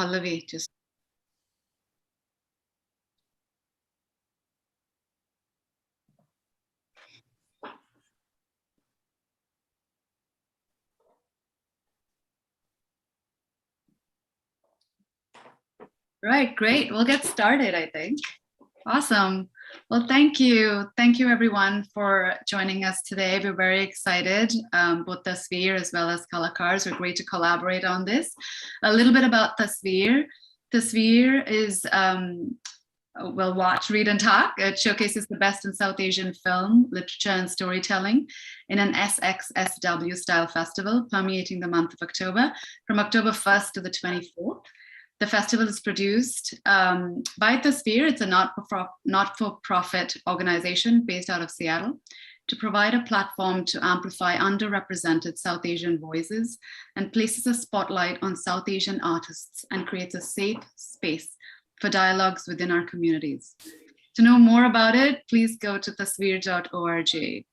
Pallavi to. Right, great. We'll get started, I think. Awesome. Well, thank you. Thank you, everyone, for joining us today. We're very excited. Both Tasveer as well as Kalakars are great to collaborate on this. A little bit about Tasveer. Tasveer is, well, watch, read, and talk. It showcases the best in South Asian film, literature, and storytelling in an SXSW style festival permeating the month of October, from October 1st to the 24th. The festival is produced by Tasveer. It's a not-for-profit organization based out of Seattle to provide a platform to amplify underrepresented South Asian voices and places a spotlight on South Asian artists and creates a safe space for dialogues within our communities. To know more about it, please go to tasveer.org.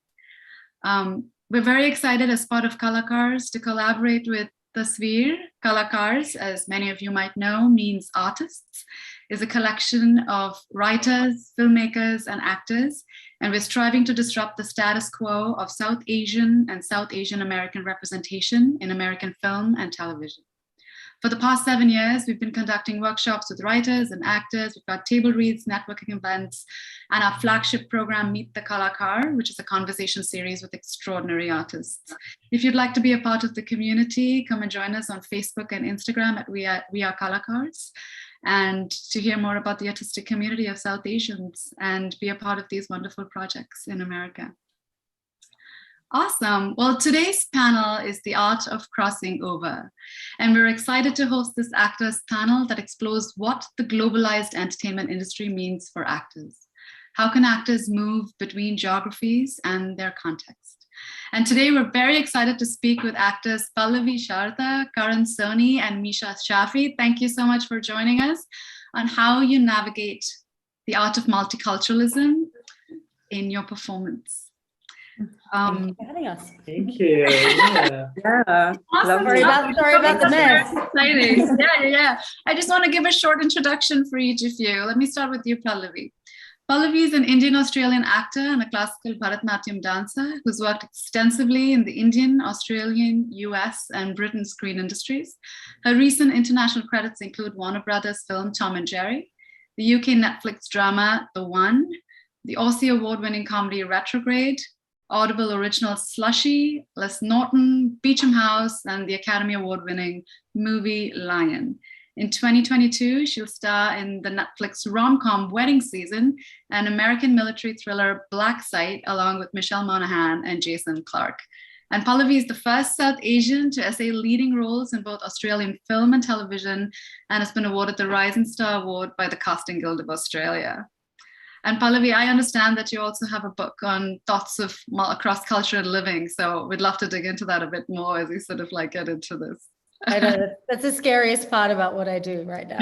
We're very excited as part of Kalakars to collaborate with Tasveer. Kalakars, as many of you might know, means artists, is a collection of writers, filmmakers, and actors, and we're striving to disrupt the status quo of South Asian and South Asian American representation in American film and television. For the past 7 years, we've been conducting workshops with writers and actors. We've got table reads, networking events, and our flagship program, Meet the Kalakar, which is a conversation series with extraordinary artists. If you'd like to be a part of the community, come and join us on Facebook and Instagram at We Are Kalakars, and to hear more about the artistic community of South Asians and be a part of these wonderful projects in America. Awesome. Well, today's panel is The Art of Crossing Over. And we're excited to host this actors panel that explores what the globalized entertainment industry means for actors. How can actors move between geographies and their context? And today we're very excited to speak with actors Pallavi Sharda, Karan Soni, and Misha Shafi. Thank you so much for joining us on how you navigate the art of multiculturalism in your performance. Thank you for having us. Thank you. Yeah. Awesome. Sorry about the mess. Exciting. Yeah. I just want to give a short introduction for each of you. Let me start with you, Pallavi. Pallavi is an Indian-Australian actor and a classical Bharatanatyam dancer who's worked extensively in the Indian, Australian, US, and Britain screen industries. Her recent international credits include Warner Brothers film Tom and Jerry, the UK Netflix drama The One, the Aussie award-winning comedy Retrograde, Audible original Slushy, Les Norton, Beecham House, and the Academy Award-winning movie Lion. In 2022, she'll star in the Netflix rom-com Wedding Season and American military thriller Black Site, along with Michelle Monaghan and Jason Clarke. And Pallavi is the first South Asian to essay leading roles in both Australian film and television, and has been awarded the Rising Star Award by the Casting Guild of Australia. And Pallavi, I understand that you also have a book on thoughts of cross-cultural living. So we'd love to dig into that a bit more as we sort of like get into this. I know, that's the scariest part about what I do right now.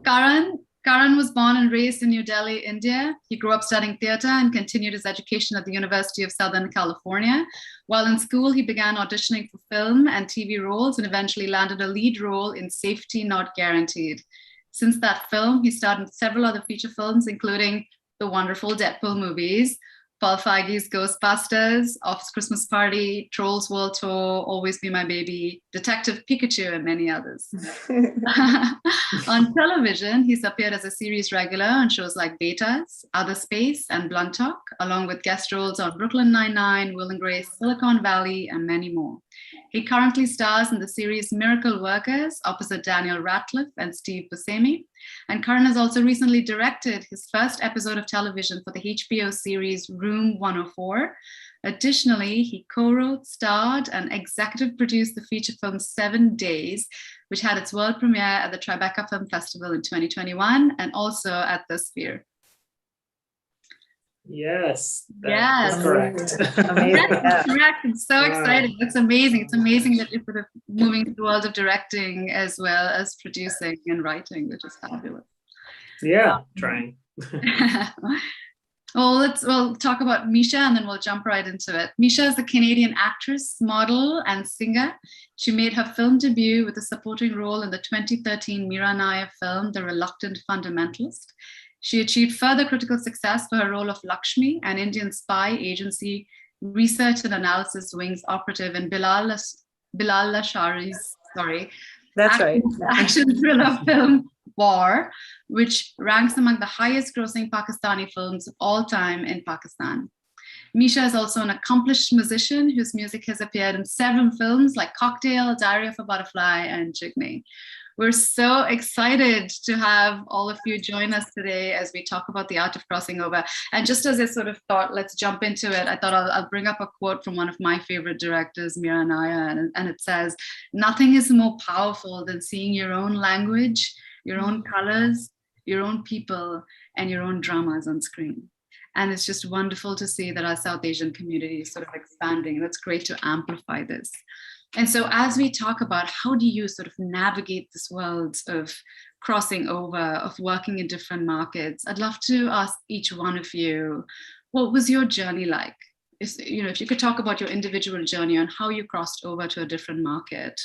Karan was born and raised in New Delhi, India. He grew up studying theater and continued his education at the University of Southern California. While in school, he began auditioning for film and TV roles and eventually landed a lead role in Safety Not Guaranteed. Since that film, he starred in several other feature films, including the wonderful Deadpool movies, Paul Feige's Ghostbusters, Off's Christmas Party, Trolls World Tour, Always Be My Baby, Detective Pikachu, and many others. On television, he's appeared as a series regular on shows like Betas, Other Space, and Blunt Talk, along with guest roles on Brooklyn Nine-Nine, Will and Grace, Silicon Valley, and many more. He currently stars in the series Miracle Workers opposite Daniel Radcliffe and Steve Buscemi. And Karan has also recently directed his first episode of television for the HBO series Room 104. Additionally, he co-wrote, starred, and executive produced the feature film 7 Days, which had its world premiere at the Tribeca Film Festival in 2021 and also at the Sphere. Yes, that's correct. Amazing. That's correct. It's so exciting. It's amazing. It's amazing that you're sort of moving to the world of directing as well as producing and writing, which is fabulous. Yeah, trying. We'll talk about Misha and then we'll jump right into it. Misha is a Canadian actress, model, and singer. She made her film debut with a supporting role in the 2013 Meera Nair film, The Reluctant Fundamentalist. She achieved further critical success for her role of Lakshmi, an Indian spy agency research and analysis wing's operative in Bilal Lashari's, action thriller film War, which ranks among the highest grossing Pakistani films of all time in Pakistan. Misha is also an accomplished musician whose music has appeared in several films like Cocktail, Diary of a Butterfly, and Jigme. We're so excited to have all of you join us today as we talk about the art of crossing over. And just as I sort of thought, let's jump into it, I thought I'll bring up a quote from one of my favorite directors, Meera Nair, and it says, "Nothing is more powerful than seeing your own language, your own colors, your own people, and your own dramas on screen." And it's just wonderful to see that our South Asian community is sort of expanding. And it's great to amplify this. And so as we talk about how do you sort of navigate this world of crossing over, of working in different markets, I'd love to ask each one of you, what was your journey like? If you could talk about your individual journey and how you crossed over to a different market.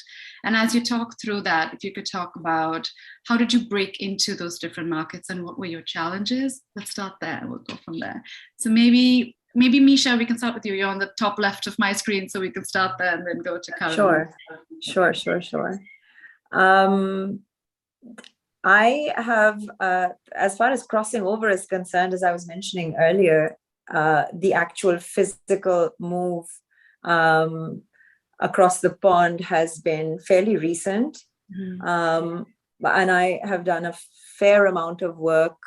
And as you talk through that, if you could talk about how did you break into those different markets and what were your challenges? Let's start there. We'll go from there. So maybe Misha, we can start with you. You're on the top left of my screen, so we can start there and then go to Karan. Sure. I have, as far as crossing over is concerned, as I was mentioning earlier, the actual physical move across the pond has been fairly recent. And I have done a fair amount of work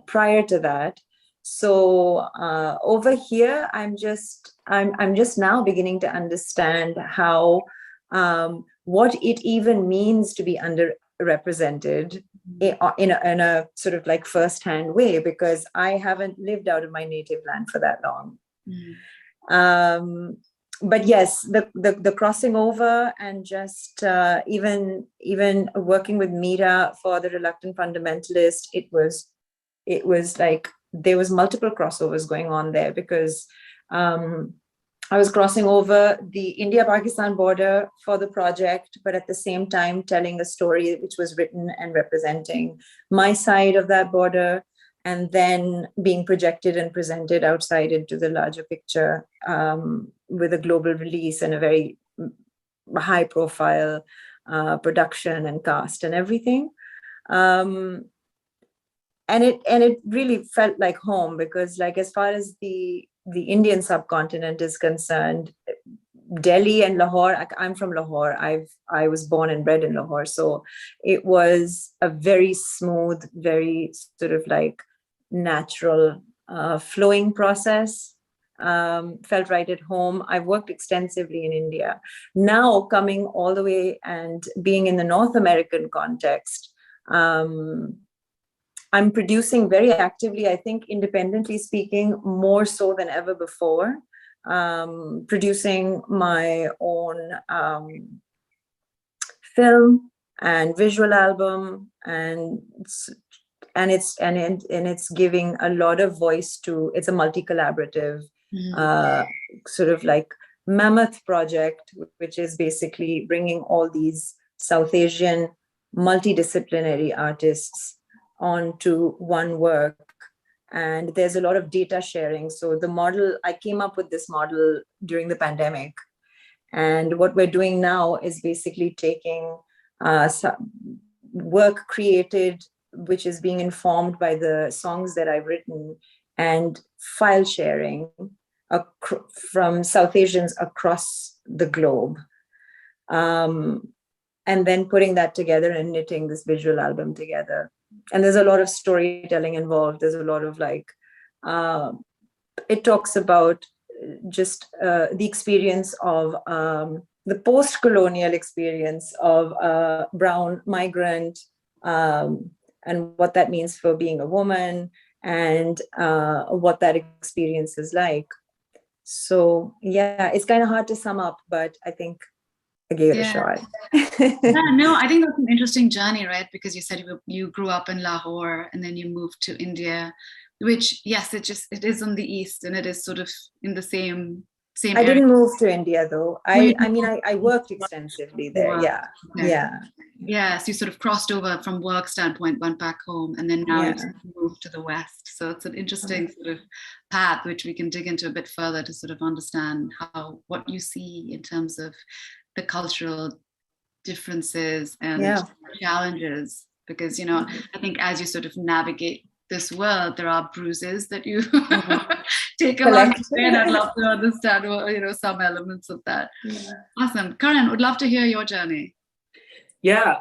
prior to that. So over here, I'm just now beginning to understand how what it even means to be underrepresented in a sort of like firsthand way, because I haven't lived out of my native land for that long. But yes, the crossing over and just even working with Meera for The Reluctant Fundamentalist, it was like there was multiple crossovers going on there, because I was crossing over the India-Pakistan border for the project, but at the same time telling a story which was written and representing my side of that border, and then being projected and presented outside into the larger picture with a global release and a very high-profile production and cast and everything. And it really felt like home, because like as far as the Indian subcontinent is concerned, Delhi and Lahore, I'm from Lahore. I was born and bred in Lahore. So it was a very smooth, very sort of like natural flowing process. Felt right at home. I've worked extensively in India. Now coming all the way and being in the North American context, I'm producing very actively, I think, independently speaking, more so than ever before, producing my own film and visual album, and it's giving a lot of voice to. It's a multi-collaborative sort of like mammoth project, which is basically bringing all these South Asian multidisciplinary artists onto one work. And there's a lot of data sharing. So the model, I came up with this model during the pandemic. And what we're doing now is basically taking work created, which is being informed by the songs that I've written, and file sharing from South Asians across the globe. And then putting that together and knitting this visual album together. And there's a lot of storytelling involved. There's a lot of like, it talks about just the experience of the post-colonial experience of a brown migrant, and what that means for being a woman, and what that experience is like. So yeah, it's kind of hard to sum up, but I think I gave it a shot. No, I think that's an interesting journey, right? Because you said you grew up in Lahore and then you moved to India. which, yes, it is on the east, and it is sort of in the same I area. didn't move to India though. you I mean, I worked extensively there. Yeah. Okay. Yeah. Yes, you sort of crossed over from work standpoint, went back home, and then now you've moved to the West. So it's an interesting sort of path, which we can dig into a bit further to sort of understand what you see in terms of the cultural differences and challenges. Because, you know, I think as you sort of navigate this world, there are bruises that you take along the way, and I'd love to understand, you know, some elements of that. Awesome. Karan, would love to hear your journey. Yeah,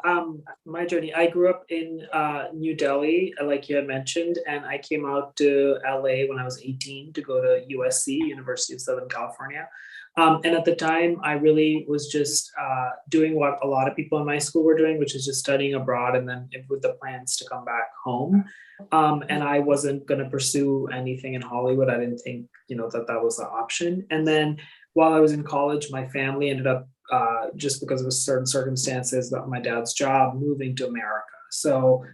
my journey. I grew up in New Delhi, like you had mentioned, and I came out to LA when I was 18 to go to USC, University of Southern California. And at the time, I really was just doing what a lot of people in my school were doing, which is just studying abroad, and then with the plans to come back home. And I wasn't going to pursue anything in Hollywood. I didn't think, you know, that was the option. And then while I was in college, my family ended up, just because of certain circumstances, that my dad's job, moving to America. So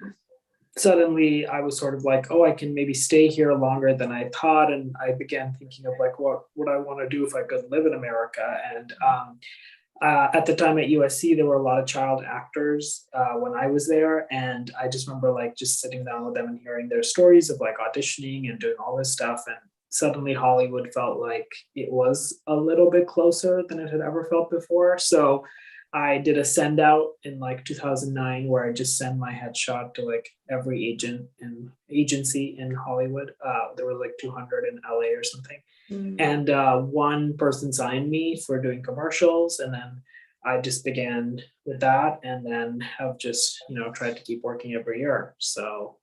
suddenly I was sort of like, oh, I can maybe stay here longer than I thought. And I began thinking of like, what would I want to do if I could live in America? And at the time at USC, there were a lot of child actors when I was there. And I just remember like just sitting down with them and hearing their stories of like auditioning and doing all this stuff. And suddenly Hollywood felt like it was a little bit closer than it had ever felt before. So I did a send out in like 2009 where I just send my headshot to like every agency in Hollywood. There were like 200 in LA or something. And one person signed me for doing commercials. And then I just began with that, and then have just, you know, tried to keep working every year. So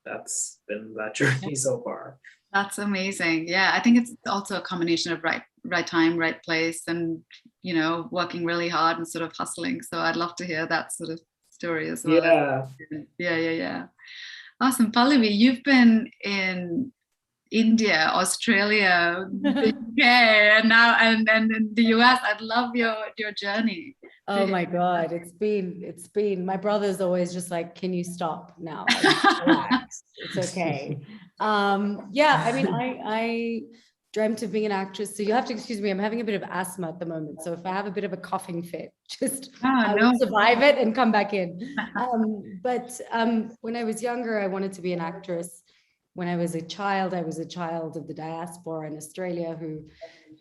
that's been that journey so far. That's amazing. Yeah, I think it's also a combination of right time, right place, and, you know, working really hard and sort of hustling. So I'd love to hear that sort of story as well. Yeah. Awesome. Pallavi, you've been in India, Australia, the UK, and now and in the US. I'd love your journey. Oh my God, it's been. My brother's always just like, "Can you stop now? Like, relax. It's okay." Yeah, I mean, I dreamt of being an actress. So you have to excuse me. I'm having a bit of asthma at the moment. So if I have a bit of a coughing fit, just I will survive it and come back in. But when I was younger, I wanted to be an actress. When I was a child of the diaspora in Australia who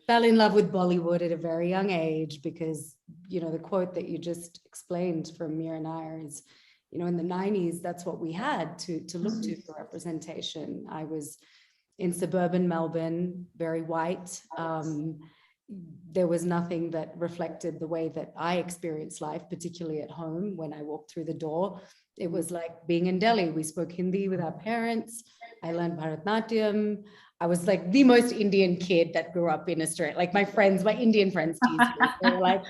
fell in love with Bollywood at a very young age, because, you know, the quote that you just explained from Meera Nair is, you know, in the 90s, that's what we had to look to for representation. I was in suburban Melbourne, very white. There was nothing that reflected the way that I experienced life, particularly at home. When I walked through the door, it was like being in Delhi. We spoke Hindi with our parents. I learned Bharatanatyam. I was like the most Indian kid that grew up in Australia. Like my Indian friends teased me. They were like,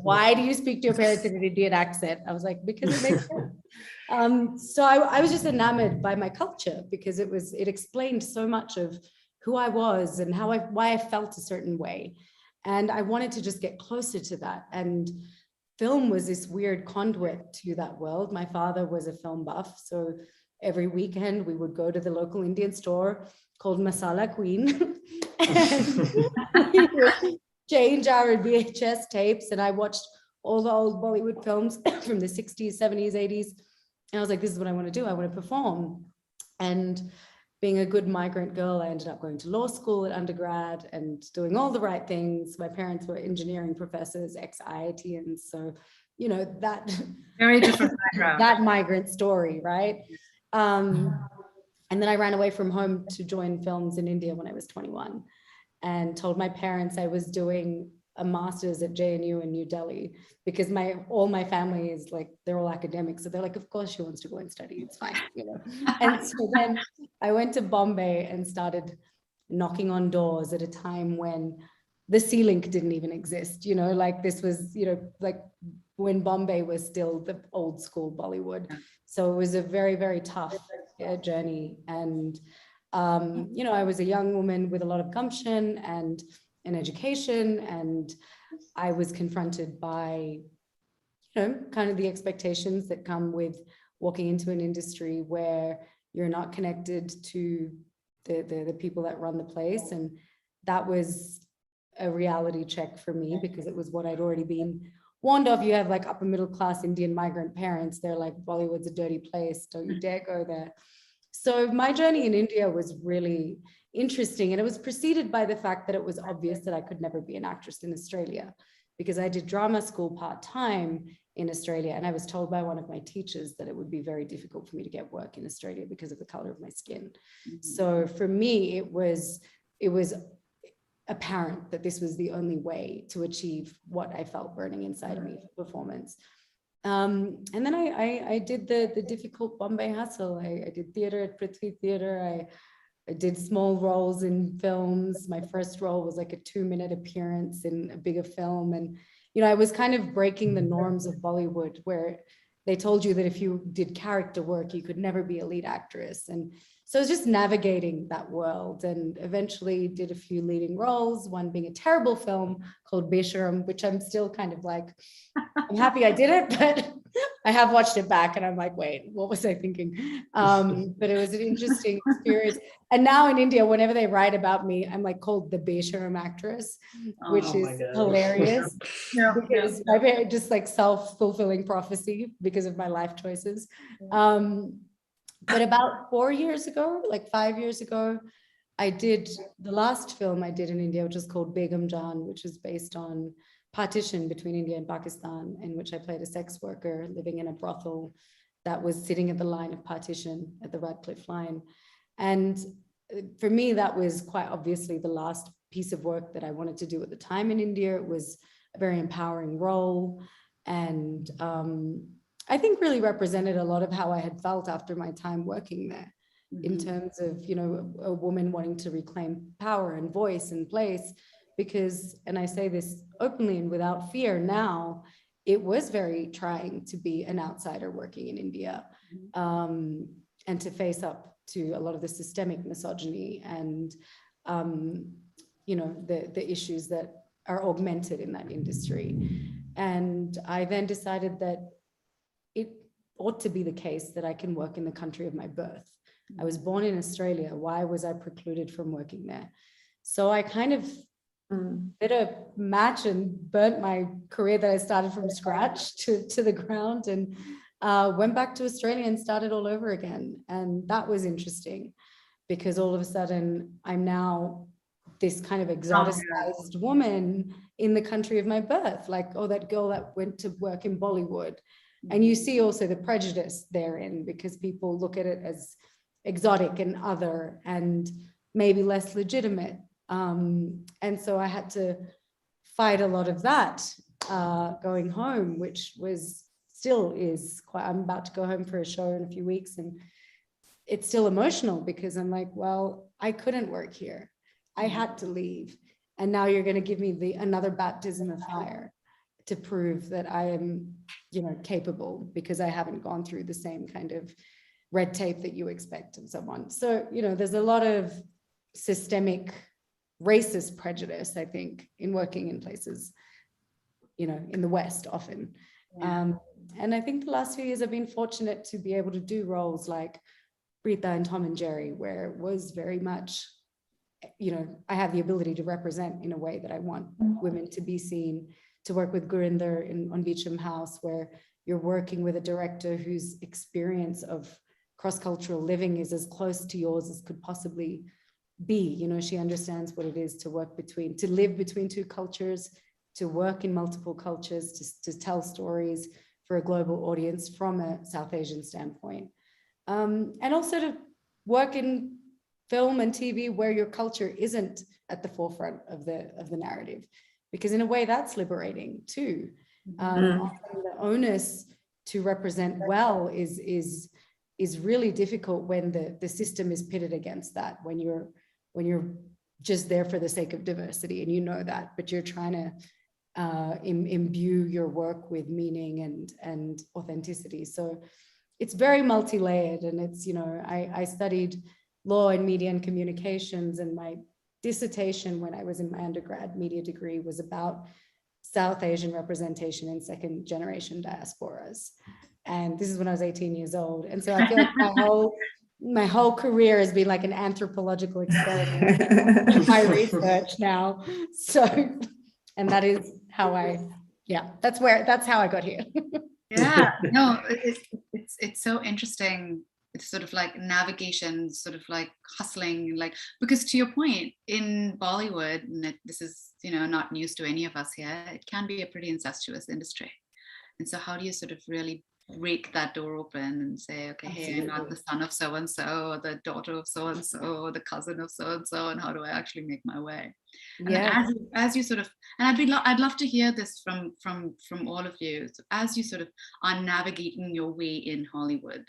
"Why do you speak to your parents in an Indian accent?" I was like, "Because it makes sense." So I was just enamored by my culture, because it explained so much of who I was and why I felt a certain way. And I wanted to just get closer to that. And film was this weird conduit to that world. My father was a film buff. So every weekend we would go to the local Indian store called Masala Queen and we would change our VHS tapes. And I watched all the old Bollywood films from the 60s, 70s, 80s. And I was like, this is what I want to do. I want to perform. And being a good migrant girl, I ended up going to law school at undergrad and doing all the right things. My parents were engineering professors, ex-IITians. So, you know, that very different background. That migrant story, right? And then I ran away from home to join films in India when I was 21, and told my parents I was doing a master's at JNU in New Delhi, because all my family is like, they're all academics. So they're like, of course she wants to go and study, it's fine, you know. And so then I went to Bombay and started knocking on doors at a time when the C-Link didn't even exist, you know, like this was, you know, like when Bombay was still the old school Bollywood. So it was a very, very tough journey. And, you know, I was a young woman with a lot of gumption and an education, and I was confronted by, you know, kind of the expectations that come with walking into an industry where you're not connected to the people that run the place. And that was a reality check for me, because it was what I'd already been warned of. You have like upper middle class Indian migrant parents. They're like, Bollywood's a dirty place, don't you dare go there. So my journey in India was really interesting, and it was preceded by the fact that it was obvious that I could never be an actress in Australia, because I did drama school part-time in Australia, and I was told by one of my teachers that it would be very difficult for me to get work in Australia because of the color of my skin. So for me, it was apparent that this was the only way to achieve what I felt burning inside of me for performance. And then I did the difficult Bombay hustle. I did theater at Prithvi Theater. I did small roles in films. My first role was like a 2-minute appearance in a bigger film. And, you know, I was kind of breaking the norms of Bollywood, where they told you that if you did character work, you could never be a lead actress. And so I was just navigating that world, and eventually did a few leading roles, one being a terrible film called Besharam, which I'm still kind of like, I'm happy I did it, but I have watched it back and I'm like, wait, what was I thinking? But it was an interesting experience. And now in India, whenever they write about me, I'm like called the Besharam actress, which is hilarious. Because my parents, just like self-fulfilling prophecy because of my life choices. But about 4 years ago, like 5 years ago, I did the last film I did in India, which is called Begum Jaan, which is based on partition between India and Pakistan, in which I played a sex worker living in a brothel that was sitting at the line of partition at the Radcliffe line. And for me, that was quite obviously the last piece of work that I wanted to do at the time in India. It was a very empowering role, and I think really represented a lot of how I had felt after my time working there, in terms of, you know, a woman wanting to reclaim power and voice and place. Because, and I say this openly and without fear now, it was very trying to be an outsider working in India, and to face up to a lot of the systemic misogyny and, you know, the issues that are augmented in that industry. And I then decided that it ought to be the case that I can work in the country of my birth. I was born in Australia. Why was I precluded from working there? So I kind of did a match and burnt my career that I started from scratch to the ground, and went back to Australia and started all over again. And that was interesting, because all of a sudden I'm now this kind of exoticized woman in the country of my birth, like, oh, that girl that went to work in Bollywood. And you see also the prejudice therein, because people look at it as exotic and other and maybe less legitimate. And so I had to fight a lot of that going home, which was still is quite, I'm about to go home for a show in a few weeks, and it's still emotional, because I'm like, well, I couldn't work here. I had to leave. And now you're going to give me another baptism of fire to prove that I am, you know, capable, because I haven't gone through the same kind of red tape that you expect of someone. So, you know, there's a lot of systemic racist prejudice, I think, in working in places, you know, in the West often. And I think the last few years I've been fortunate to be able to do roles like Rita and Tom and Jerry, where it was very much, you know, I have the ability to represent in a way that I want women to be seen, to work with Gurinder on Beecham House, where you're working with a director whose experience of cross-cultural living is as close to yours as could possibly be. You know, she understands what it is to live between two cultures, to work in multiple cultures, to tell stories for a global audience from a South Asian standpoint. And also to work in film and TV where your culture isn't at the forefront of the narrative, because in a way that's liberating too. Often the onus to represent well is really difficult when the system is pitted against that, when you're just there for the sake of diversity, and you know that, but you're trying to imbue your work with meaning and authenticity. So it's very multi-layered, and it's, you know, I studied law and media and communications, and my dissertation when I was in my undergrad media degree was about South Asian representation in second generation diasporas. And this is when I was 18 years old. And so I feel like my whole my whole career has been like an anthropological experiment, my research now. So, and that is how that's how I got here. Yeah, no, it's so interesting. It's sort of like navigation, sort of like hustling, like, because to your point, in Bollywood, and this is, not news to any of us here, it can be a pretty incestuous industry. And so how do you sort of really break that door open and say, okay, hey, I'm not the son of so and so, or the daughter of so and so, or the cousin of so and so, and how do I actually make my way? And Yeah. as you sort of, and I'd love to hear this from all of you. So as you sort of are navigating your way in Hollywood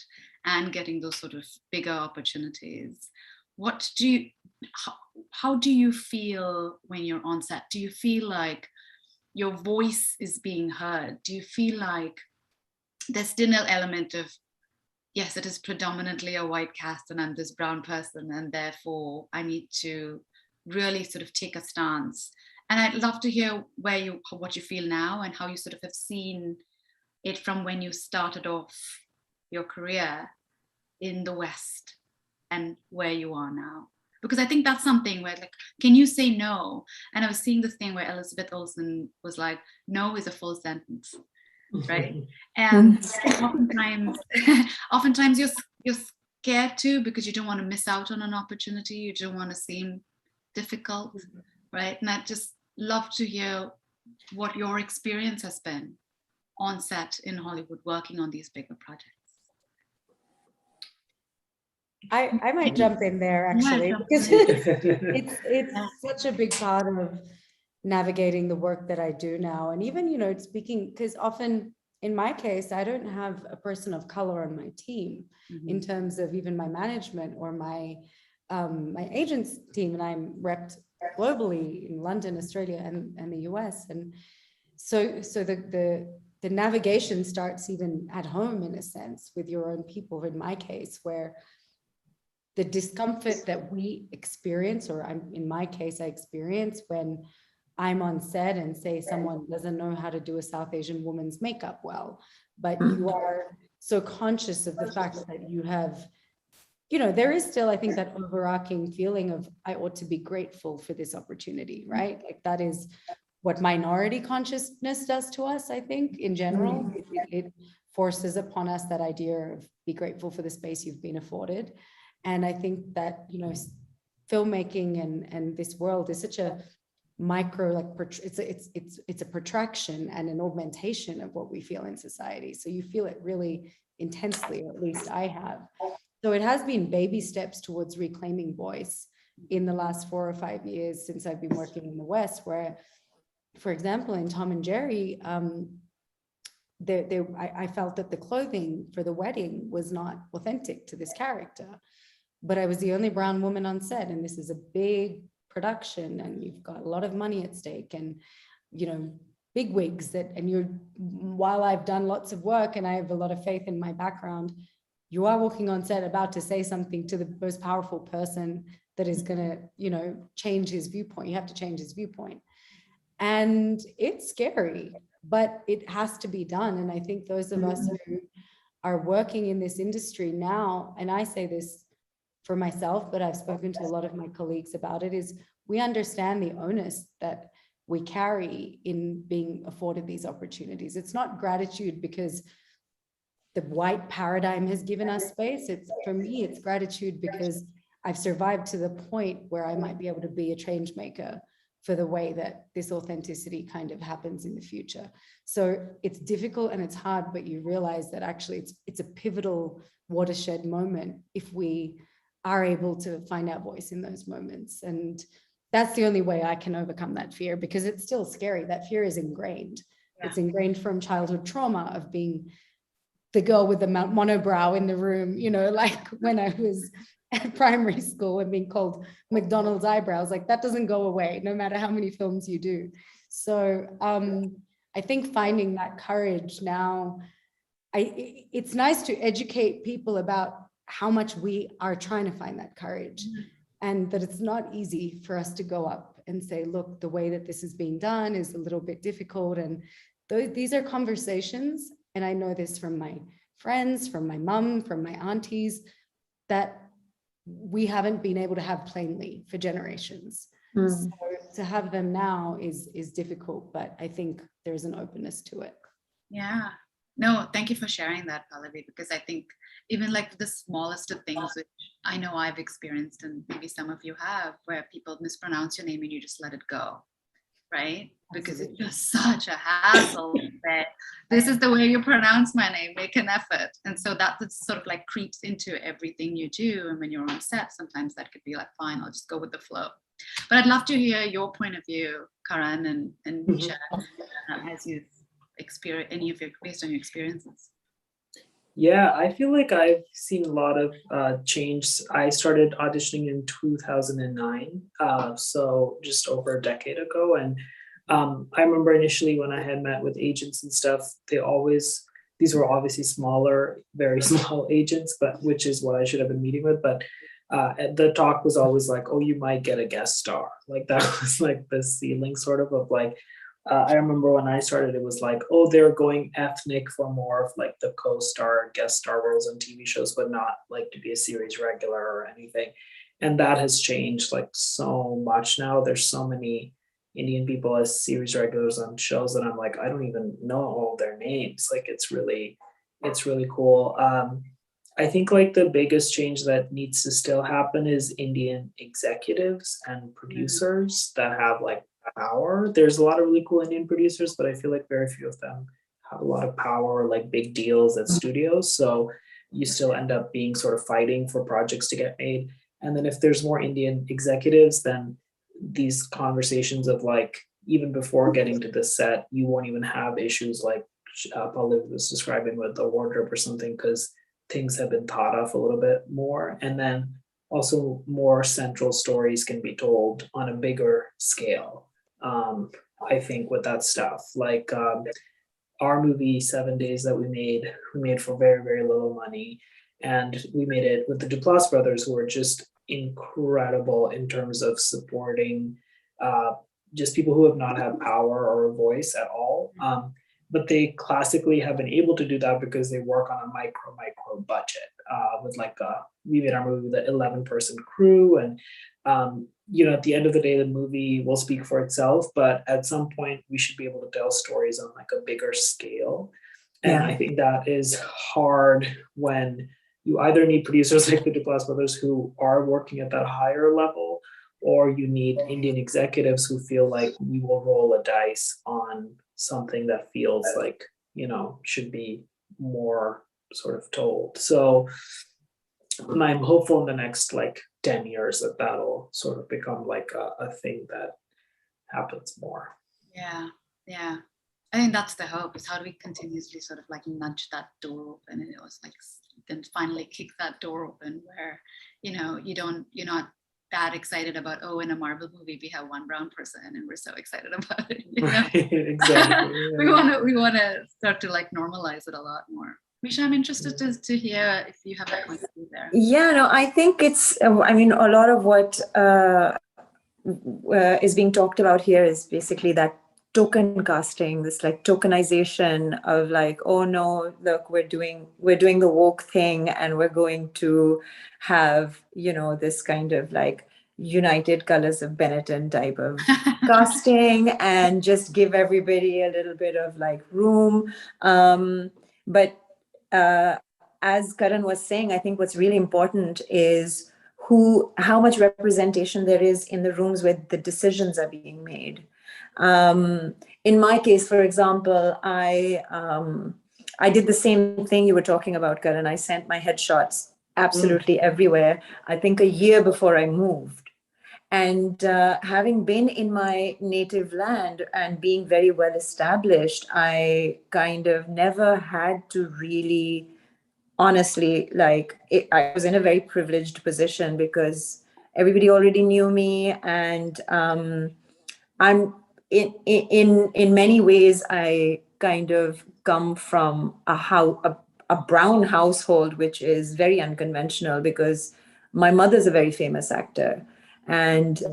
and getting those sort of bigger opportunities, how do you feel when you're on set? Do you feel like your voice is being heard? Do you feel like there's still an element of, yes, it is predominantly a white cast and I'm this brown person, and therefore I need to really sort of take a stance? And I'd love to hear what you feel now and how you sort of have seen it from when you started off your career in the West and where you are now. Because I think that's something where, like, can you say no? And I was seeing this thing where Elizabeth Olsen was like, no is a full sentence, right? And oftentimes you're scared too, because you don't want to miss out on an opportunity. You don't want to seem difficult, right? And I'd just love to hear what your experience has been on set in Hollywood, working on these bigger projects. I might jump in there actually, because it's such a big part of navigating the work that I do now. And even, speaking, because often in my case, I don't have a person of color on my team in terms of even my management or my agent's team, and I'm repped globally in London, Australia, and the US. And so the navigation starts even at home, in a sense, with your own people, in my case, where the discomfort that we experience, or in my case, I experience when I'm on set and say someone doesn't know how to do a South Asian woman's makeup well, but you are so conscious of the fact that you have, there is still, I think, that overarching feeling of, I ought to be grateful for this opportunity, right? Like, that is what minority consciousness does to us, I think, in general. It forces upon us that idea of be grateful for the space you've been afforded. And I think that, filmmaking and this world is such a micro, like, it's a protraction and an augmentation of what we feel in society. So you feel it really intensely, or at least I have. So it has been baby steps towards reclaiming voice in the last 4 or 5 years since I've been working in the West, where, for example, in Tom and Jerry, I felt that the clothing for the wedding was not authentic to this character, but I was the only brown woman on set, and this is a big production, and you've got a lot of money at stake, and big wigs while I've done lots of work and I have a lot of faith in my background, you are walking on set about to say something to the most powerful person that is going to, change his viewpoint. You have to change his viewpoint. And it's scary, but it has to be done. And I think those of us who are working in this industry now, and I say this for myself, but I've spoken to a lot of my colleagues about it, is we understand the onus that we carry in being afforded these opportunities. It's not gratitude because the white paradigm has given us space. For me, it's gratitude because I've survived to the point where I might be able to be a change maker for the way that this authenticity kind of happens in the future. So it's difficult and it's hard, but you realize that actually it's a pivotal watershed moment if we are able to find our voice in those moments. And that's the only way I can overcome that fear, because it's still scary. That fear is ingrained. Yeah. It's ingrained from childhood trauma of being the girl with the monobrow in the room, like when I was at primary school and being called McDonald's eyebrows, like that doesn't go away no matter how many films you do. So I think finding that courage now, it's nice to educate people about how much we are trying to find that courage, and that it's not easy for us to go up and say, look, the way that this is being done is a little bit difficult. And these are conversations. And I know this from my friends, from my mom, from my aunties. that we haven't been able to have plainly for generations. So to have them now is difficult, but I think there's an openness to it. Yeah. No, thank you for sharing that, Pallavi, because I think even like the smallest of things, which I know I've experienced and maybe some of you have, where people mispronounce your name and you just let it go, right? Because it's just such a hassle that this is the way you pronounce my name, make an effort. And so that sort of like creeps into everything you do. And when you're on set, sometimes that could be like, fine, I'll just go with the flow. But I'd love to hear your point of view, Karan and Nisha, as you've experienced any of your, based on your experiences. Yeah, I feel like I've seen a lot of change. I started auditioning in 2009, so just over a decade ago. And I remember initially when I had met with agents and stuff, these were obviously smaller, very small agents, but which is what I should have been meeting with. But the talk was always like, oh, you might get a guest star. Like that was like the ceiling sort of like, I remember when I started, it was like, oh, they're going ethnic for more of like the co-star, guest star roles on TV shows, but not like to be a series regular or anything. And that has changed like so much now. There's so many Indian people as series regulars on shows that I'm like, I don't even know all their names. Like it's really cool. I think like the biggest change that needs to still happen is Indian executives and producers that have like power. There's a lot of really cool Indian producers, but I feel like very few of them have a lot of power or like big deals at studios. So you still end up being sort of fighting for projects to get made. And then if there's more Indian executives, then these conversations of like, even before getting to the set, you won't even have issues like Pallavi was describing with the wardrobe or something, because things have been thought of a little bit more. And then also more central stories can be told on a bigger scale. I think with that stuff, like our movie 7 Days that we made for very, very little money. And we made it with the Duplass brothers, who are just incredible in terms of supporting just people who have not had power or a voice at all. But they classically have been able to do that because they work on a micro budget with like we made our movie with an 11-person crew. And, at the end of the day, the movie will speak for itself, but at some point we should be able to tell stories on like a bigger scale. And I think that is hard when you either need producers like the Duplass brothers who are working at that higher level, or you need Indian executives who feel like we will roll a dice on something that feels like, should be more sort of told. So I'm hopeful in the next like 10 years that that'll sort of become like a thing that happens more. Yeah. I think that's the hope, is how do we continuously sort of like nudge that door open, and it was like then finally kick that door open where, you're not that excited about, oh, in a Marvel movie we have one brown person and we're so excited about it. Right, exactly. Yeah. we want to start to like normalize it a lot more. Misha, I'm interested to hear if you have a point of view there. Yeah, no, I think it's, a lot of what is being talked about here is basically that token casting, this like tokenization of like, oh no, look, we're doing the woke thing, and we're going to have, this kind of like United Colors of Benetton type of casting, and just give everybody a little bit of like room. But as Karan was saying, I think what's really important is how much representation there is in the rooms where the decisions are being made. In my case, for example, I did the same thing you were talking about, Karan. I sent my headshots absolutely everywhere, I think a year before I moved. And having been in my native land and being very well established, I kind of never had to really, honestly, I was in a very privileged position because everybody already knew me, and I'm in many ways, I kind of come from a brown household, which is very unconventional because my mother's a very famous actor, and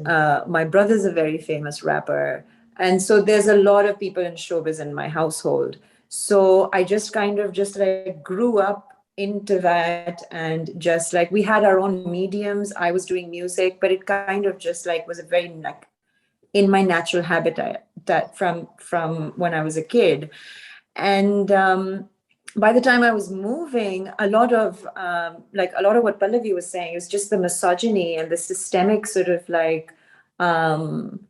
my brother's a very famous rapper. And so there's a lot of people in showbiz in my household. So I just kind of just like grew up into that, and just like we had our own mediums. I was doing music, but it kind of just like was a very like in my natural habitat that from when I was a kid. And by the time I was moving, a lot of what Pallavi was saying is just the misogyny and the systemic sort of like the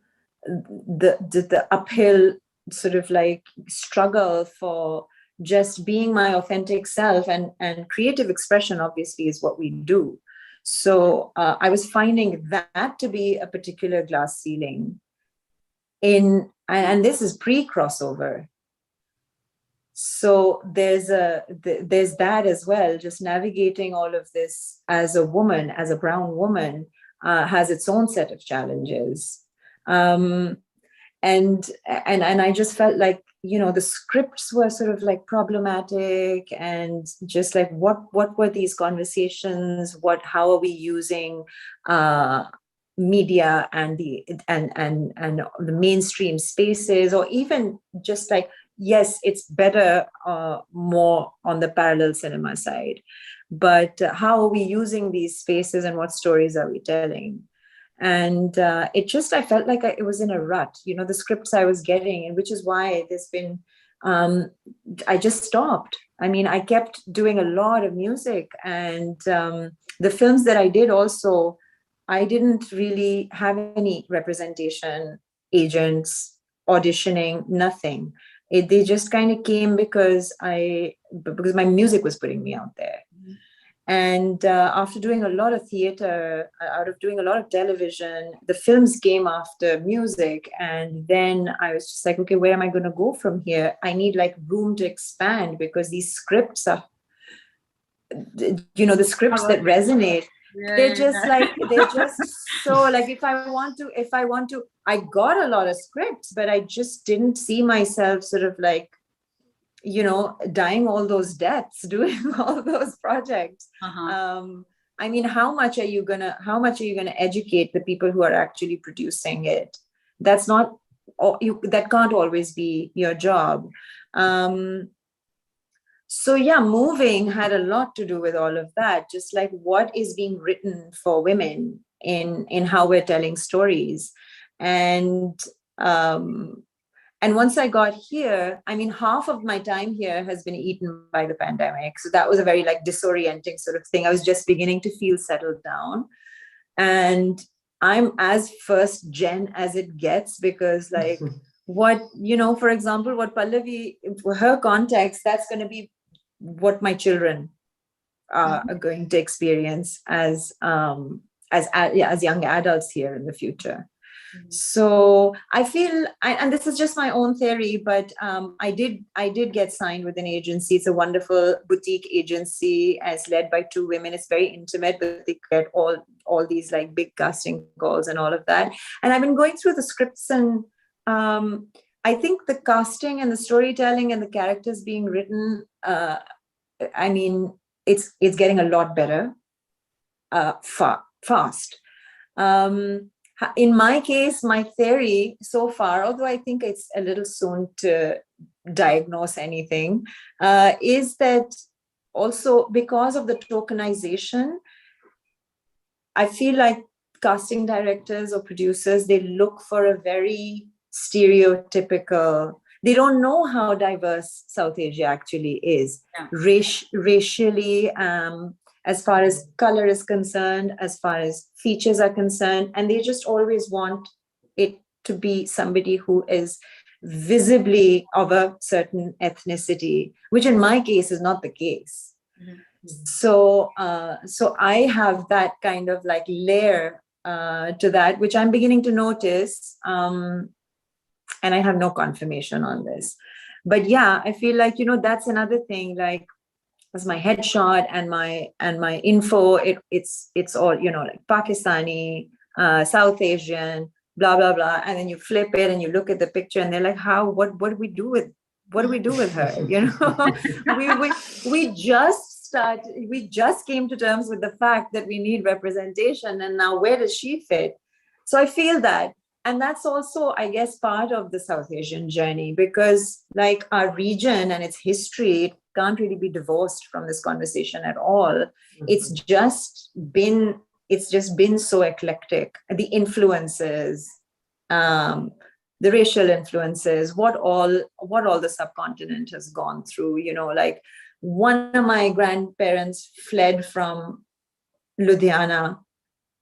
uphill sort of like struggle for just being my authentic self, and creative expression obviously is what we do. So I was finding that to be a particular glass ceiling and this is pre-crossover. So there's that as well. Just navigating all of this as a woman, as a brown woman, has its own set of challenges. And I just felt like, you know, the scripts were sort of like problematic, and just like what were these conversations? How are we using media and the mainstream spaces, or even just like, yes, it's better more on the parallel cinema side, but how are we using these spaces and what stories are we telling? And I felt like it was in a rut, you know, the scripts I was getting, and which is why there's been, I just stopped. I mean, I kept doing a lot of music, and the films that I did also, I didn't really have any representation, agents, auditioning, nothing. They just kind of came because my music was putting me out there. And after doing a lot of theater, out of doing a lot of television, the films came after music. And then I was just like, okay, where am I going to go from here? I need like room to expand, because these scripts are, you know, the scripts that resonate. They're just so like, if I want to, I got a lot of scripts, but I just didn't see myself sort of like, you know, dying all those deaths doing all those projects. I mean, how much are you gonna educate the people who are actually producing it? That can't always be your job. So yeah, moving had a lot to do with all of that. Just like what is being written for women in how we're telling stories. And once I got here, I mean, half of my time here has been eaten by the pandemic. So that was a very like disorienting sort of thing. I was just beginning to feel settled down. And I'm as first gen as it gets, because like what, you know, for example, what Pallavi, for her context, that's going to be what my children are going to experience as young adults here in the future. So I feel, and this is just my own theory, but I did get signed with an agency. It's a wonderful boutique agency, as led by two women. It's very intimate, but they get all these like big casting calls and all of that. And I've been going through the scripts, and I think the casting and the storytelling and the characters being written, I mean, it's getting a lot better, fast. In my case, my theory so far, although I think it's a little soon to diagnose anything, is that also because of the tokenization, I feel like casting directors or producers, they look for a very stereotypical, they don't know how diverse South Asia actually is, racially, as far as color is concerned, as far as features are concerned, and they just always want it to be somebody who is visibly of a certain ethnicity, which in my case is not the case. So I have that kind of like layer to that, which I'm beginning to notice, and I have no confirmation on this. But yeah, I feel like, you know, that's another thing, like, as my headshot and my info, it's all, you know, like Pakistani, South Asian, blah blah blah, and then you flip it and you look at the picture and they're like, what do we do with her, you know? we just came to terms with the fact that we need representation, and now where does she fit? So I feel that, and that's also, I guess, part of the South Asian journey, because like our region and its history, it can't really be divorced from this conversation at all. It's just been so eclectic. The influences, the racial influences, what all the subcontinent has gone through. Like one of my grandparents fled from Ludhiana.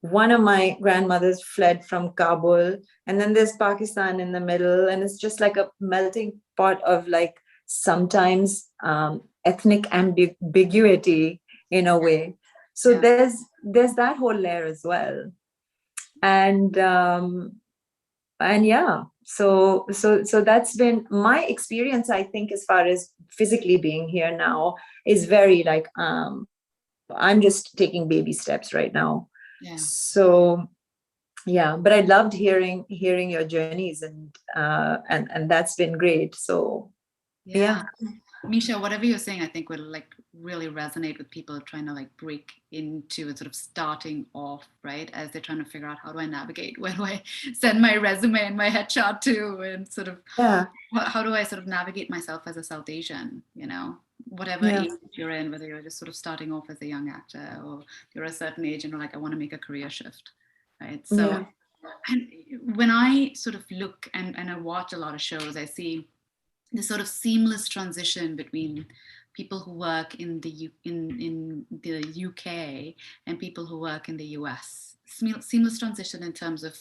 One of my grandmothers fled from Kabul, and then there's Pakistan in the middle, and it's just like a melting pot of like sometimes ethnic ambiguity in a way. So there's that whole layer as well, and yeah, so that's been my experience. I think as far as physically being here now is very like I'm just taking baby steps right now. Yeah. So yeah, but I loved hearing your journeys, and that's been great. So yeah. Misha, whatever you're saying, I think will like really resonate with people trying to like break into it, sort of starting off, right? As they're trying to figure out, how do I navigate? Where do I send my resume and my headshot to? And sort of, how do I sort of navigate myself as a South Asian, whatever age you're in, whether you're just sort of starting off as a young actor or you're a certain age and you're like, I want to make a career shift, right? So, and when I sort of look and I watch a lot of shows, I see this sort of seamless transition between people who work in the UK and people who work in the US. Seamless transition in terms of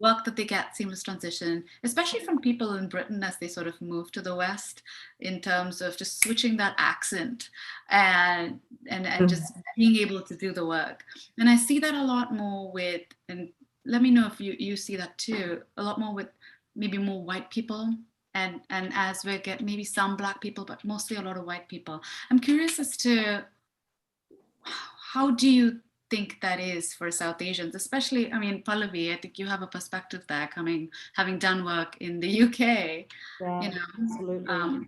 work that they get, seamless transition, especially from people in Britain as they sort of move to the West, in terms of just switching that accent and just being able to do the work. And I see that a lot more with, and let me know if you see that too, a lot more with maybe more white people. And as we get maybe some Black people, but mostly a lot of white people. I'm curious as to how do you think that is for South Asians, especially, I mean, Pallavi, I think you have a perspective there having done work in the UK. Yeah, absolutely.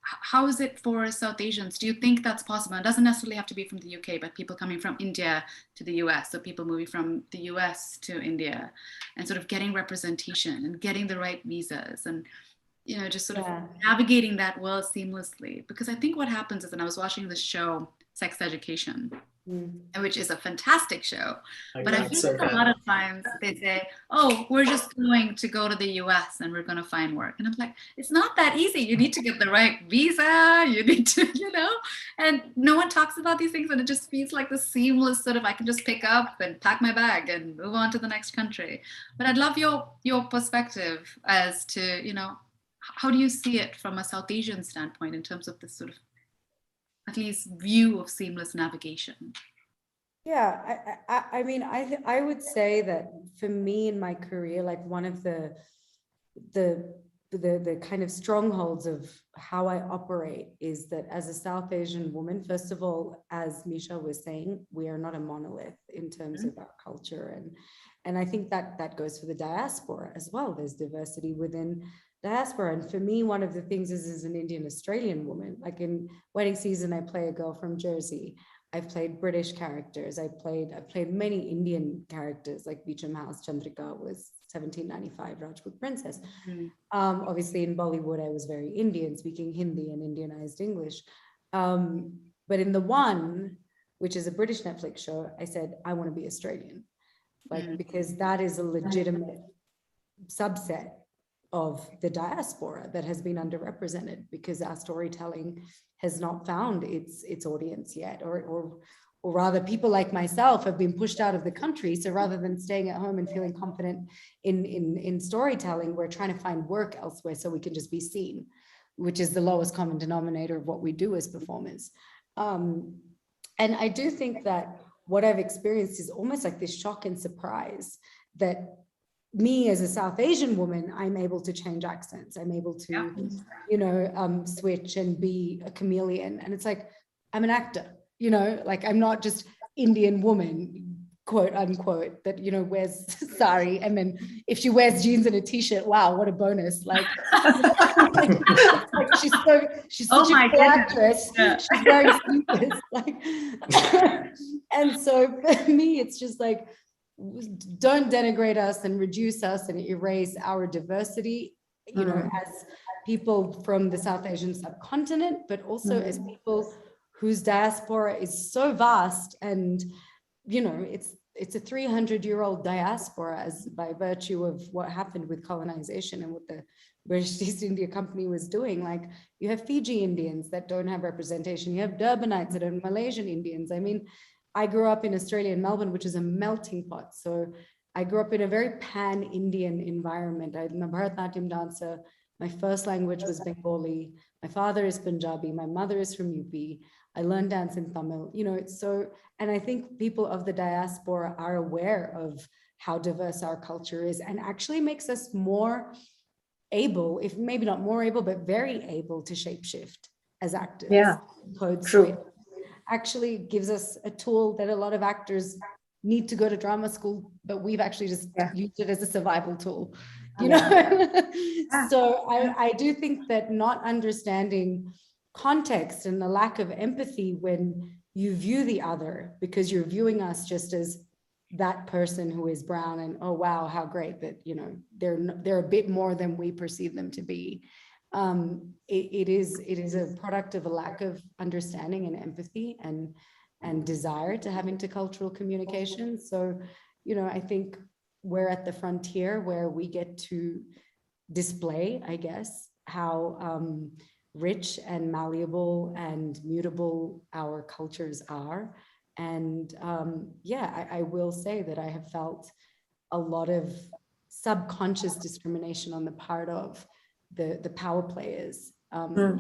How is it for South Asians? Do you think that's possible? It doesn't necessarily have to be from the UK, but people coming from India to the US, so people moving from the US to India and sort of getting representation and getting the right visas and just sort of navigating that world seamlessly. Because I think what happens is, and I was watching this show, Sex Education, which is a fantastic show. But I feel like a lot of times they say, oh, we're just going to go to the US and we're going to find work. And I'm like, it's not that easy. You need to get the right visa. You need to, and no one talks about these things. And it just feels like the seamless sort of, I can just pick up and pack my bag and move on to the next country. But I'd love your perspective as to, how do you see it from a South Asian standpoint in terms of this sort of, at least, view of seamless navigation? Yeah, I mean, I would say that for me in my career, like one of the kind of strongholds of how I operate is that as a South Asian woman, first of all, as Misha was saying, we are not a monolith in terms of our culture. And I think that goes for the diaspora as well. There's diversity within diaspora. And for me, one of the things is as an Indian Australian woman, like in Wedding Season, I play a girl from Jersey. I've played British characters. I've played many Indian characters, like Beecham House, Chandrika was 1795 Rajput princess. Obviously in Bollywood, I was very Indian, speaking Hindi and Indianized English. But in The One, which is a British Netflix show, I said, I want to be Australian, because that is a legitimate subset of the diaspora that has been underrepresented, because our storytelling has not found its audience yet, or rather people like myself have been pushed out of the country. So rather than staying at home and feeling confident in storytelling, we're trying to find work elsewhere so we can just be seen, which is the lowest common denominator of what we do as performers. And I do think that what I've experienced is almost like this shock and surprise that me as a South Asian woman, I'm able to change accents. I'm able to, switch and be a chameleon. And it's like, I'm an actor, like I'm not just Indian woman, quote unquote, that, wears sari. And then if she wears jeans and a t-shirt, wow, what a bonus. Like, like she's such a cool actress. Yeah. She's very sleepless. Like, and so for me, it's just like, don't denigrate us and reduce us and erase our diversity, people from the South Asian subcontinent, but also as people whose diaspora is so vast, and it's a 300-year-old diaspora, as by virtue of what happened with colonization and what the British East India Company was doing. Like, you have Fiji Indians that don't have representation, you have Durbanites that are Malaysian Indians. I mean, I grew up in Australia, in Melbourne, which is a melting pot. So I grew up in a very pan-Indian environment. I'm a Bharatanatyam dancer. My first language was Bengali. My father is Punjabi. My mother is from UP. I learned dance in Tamil. And I think people of the diaspora are aware of how diverse our culture is, and actually makes us more able, if maybe not more able, but very able to shapeshift as actors. Yeah, true. Actually gives us a tool that a lot of actors need to go to drama school, but we've actually just used it as a survival tool, So I do think that not understanding context and the lack of empathy when you view the other, because you're viewing us just as that person who is brown, and oh wow, how great that they're a bit more than we perceive them to be. It is a product of a lack of understanding and empathy and desire to have intercultural communication. So, I think we're at the frontier where we get to display, I guess, how rich and malleable and mutable our cultures are. And I will say that I have felt a lot of subconscious discrimination on the part of the power players who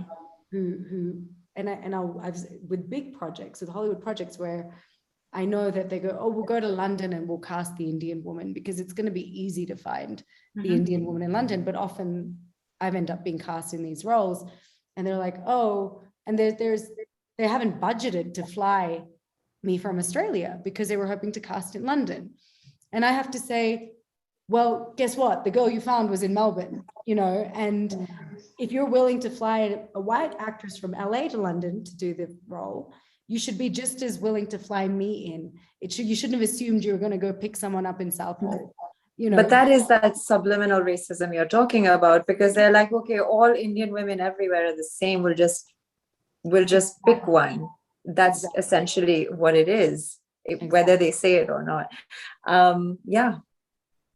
I've with big projects, with Hollywood projects, where I know that they go, oh, we'll go to London and we'll cast the Indian woman because it's going to be easy to find the Indian woman in London. But often I've ended up being cast in these roles, and they're like, oh, and they haven't budgeted to fly me from Australia because they were hoping to cast in London. And I have to say, well, guess what? The girl you found was in Melbourne, and if you're willing to fly a white actress from LA to London to do the role, you should be just as willing to fly me in. You shouldn't have assumed you were going to go pick someone up in Southall. But that is that subliminal racism you're talking about, because they're like, okay, all Indian women everywhere are the same. We'll just pick one. That's essentially what it is, whether they say it or not.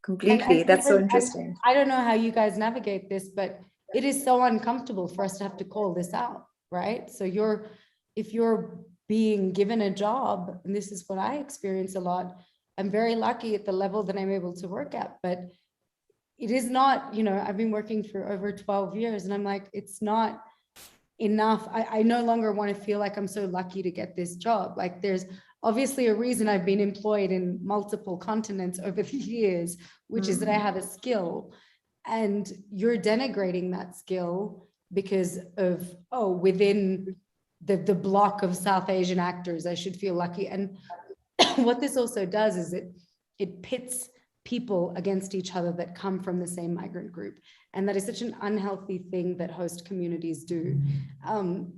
Completely. That's so interesting. I don't know how you guys navigate this, but it is so uncomfortable for us to have to call this out, right? So if you're being given a job, and this is what I experience a lot, I'm very lucky at the level that I'm able to work at, but it is not, I've been working for over 12 years and I'm like, it's not enough. I no longer want to feel like I'm so lucky to get this job. Like, there's obviously a reason I've been employed in multiple continents over the years, which is that I have a skill, and you're denigrating that skill because of, within the block of South Asian actors, I should feel lucky. And what this also does is it pits people against each other that come from the same migrant group. And that is such an unhealthy thing that host communities do,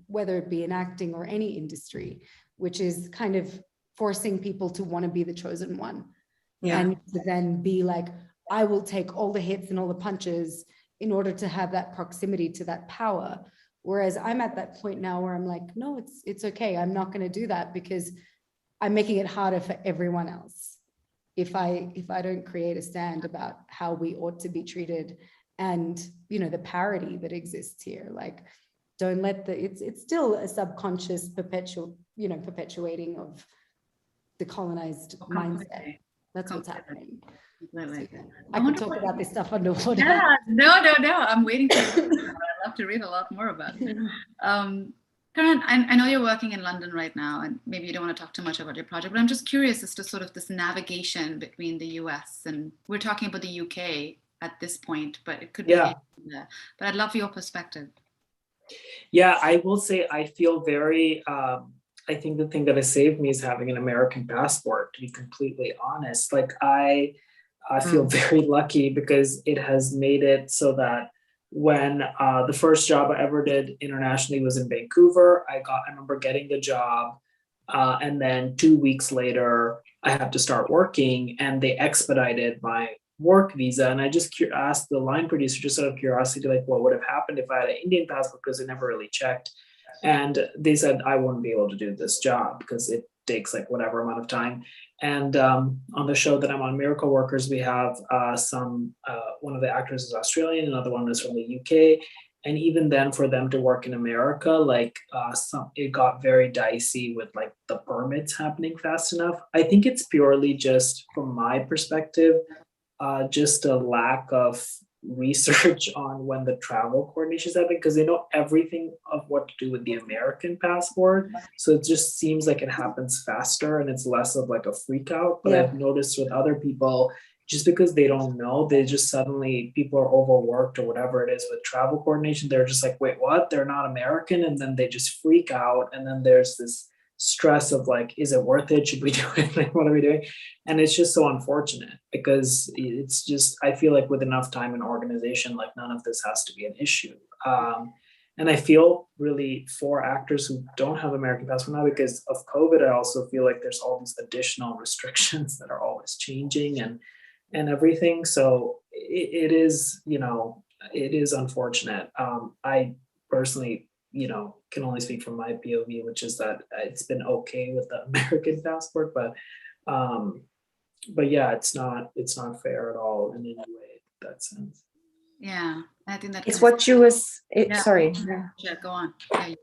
whether it be in acting or any industry, which is kind of forcing people to want to be the chosen one. And to then be like, I will take all the hits and all the punches in order to have that proximity to that power. Whereas I'm at that point now where I'm like, no, it's okay. I'm not going to do that because I'm making it harder for everyone else. If I don't create a stand about how we ought to be treated and, the parity that exists here, like, don't let it's still a subconscious perpetuating of the colonized mindset. That's what's happening. So, I could talk about this stuff underwater. Yeah, no. I'm waiting for you. I'd love to read a lot more about it. Karan, I know you're working in London right now, and maybe you don't want to talk too much about your project, but I'm just curious as to sort of this navigation between the US, and we're talking about the UK at this point, but it could be there. But I'd love your perspective. Yeah, I will say I feel very, I think the thing that has saved me is having an American passport, to be completely honest. Like, I feel very lucky because it has made it so that when the first job I ever did internationally was in Vancouver, I remember getting the job, and then 2 weeks later, I had to start working, and they expedited my work visa. And I just asked the line producer, just out of curiosity, like, what would have happened if I had an Indian passport, because they never really checked. And they said I wouldn't be able to do this job because it takes like whatever amount of time. And on the show that I'm on, Miracle Workers, we have one of the actors is Australian, another one is from the UK. And even then, for them to work in America, like it got very dicey with like the permits happening fast enough. I think it's purely just from my perspective, just a lack of research on when the travel coordination is happening, because they know everything of what to do with the American passport. So it just seems like it happens faster and it's less of like a freak out. But I've noticed with other people, just because they don't know, they just suddenly, people are overworked or whatever it is with travel coordination. They're just like, wait, what? They're not American. And then they just freak out. And then there's this stress of like, is it worth it? Should we do it? Like, what are we doing? And it's just so unfortunate, because it's just, I feel like with enough time and organization, like none of this has to be an issue. And I feel really for actors who don't have American passport now, because of COVID, I also feel like there's all these additional restrictions that are always changing and everything. So it is, it is unfortunate. I personally, can only speak from my POV, which is that it's been okay with the American passport, but yeah, it's not fair at all in any way in that sense. Yeah, I think that It's what you was, sorry. Yeah, go on.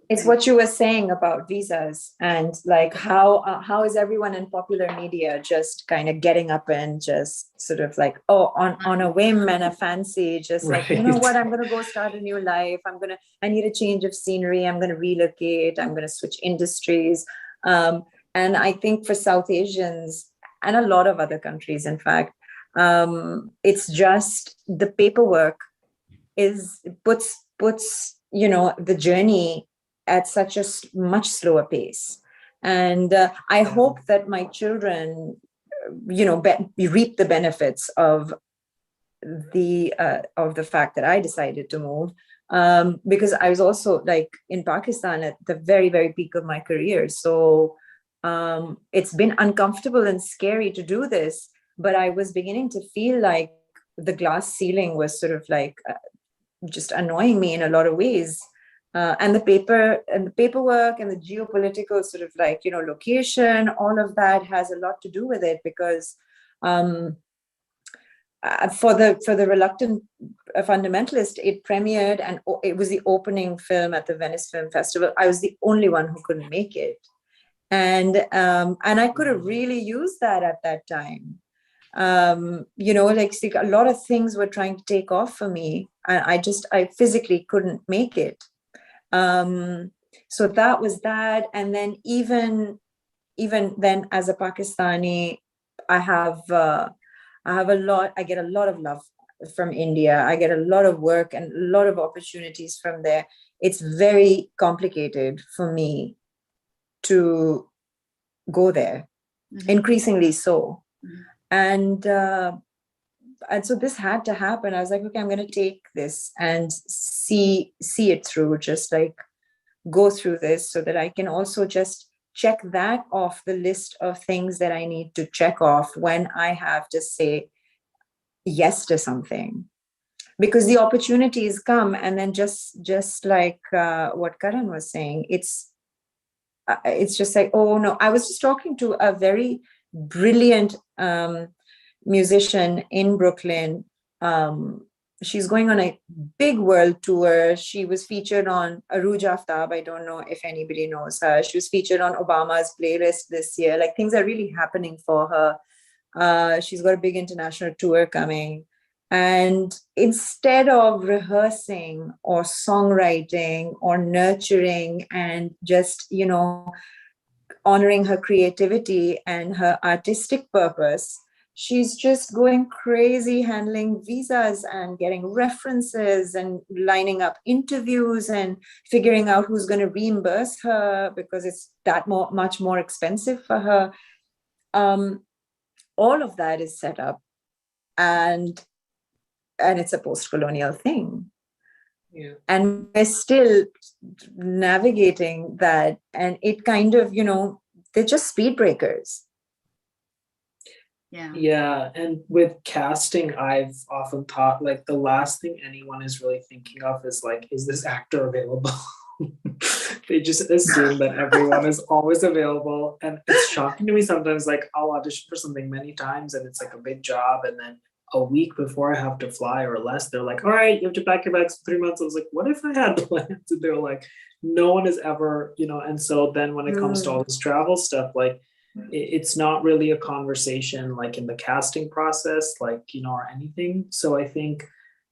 It's what you were saying about visas, and like how is everyone in popular media just kind of getting up and just sort of like, on a whim and a fancy, just like, you know what, I'm going to go start a new life. I need a change of scenery. I'm going to relocate. I'm going to switch industries. And I think for South Asians and a lot of other countries, in fact, it's just the paperwork puts the journey at such a much slower pace. And I hope that my children reap the benefits of the fact that I decided to move, because I was also like in Pakistan at the very, very peak of my career. So it's been uncomfortable and scary to do this, but I was beginning to feel like the glass ceiling was sort of like just annoying me in a lot of ways. And the paperwork and the geopolitical sort of like, location, all of that has a lot to do with it, because for the Reluctant Fundamentalist, it premiered and it was the opening film at the Venice Film Festival. I was the only one who couldn't make it. And I could have really used that at that time. Like a lot of things were trying to take off for me, and I physically couldn't make it. So that was that. And then even then, as a Pakistani, I get a lot of love from India. I get a lot of work and a lot of opportunities from there. It's very complicated for me to go there, increasingly so. And so this had to happen. I was like, okay, I'm going to take this and see it through, just like go through this, so that I can also just check that off the list of things that I need to check off when I have to say yes to something. Because the opportunities come, and then just like what Karan was saying, it's just like, oh no. I was just talking to a very brilliant musician in Brooklyn. She's going on a big world tour. She was featured on Arooj Aftab. I don't know if anybody knows her. She was featured on Obama's playlist this year. Like, things are really happening for her. She's got a big international tour coming. And instead of rehearsing or songwriting or nurturing and just, honoring her creativity and her artistic purpose, she's just going crazy handling visas and getting references and lining up interviews and figuring out who's going to reimburse her because it's that much more expensive for her. All of that is set up, and it's a post-colonial thing. Yeah. And we're still navigating that, and it kind of, they're just speed breakers. Yeah, and with casting, I've often thought like the last thing anyone is really thinking of is like, is this actor available? They just assume that everyone is always available. And it's shocking to me sometimes, like I'll audition for something many times and it's like a big job. And then a week before I have to fly or less, they're like, all right, you have to pack your bags for 3 months. I was like, what if I had plans? And they're like, no one is ever, and so then when it comes to all this travel stuff, like it's not really a conversation like in the casting process, like, or anything. So I think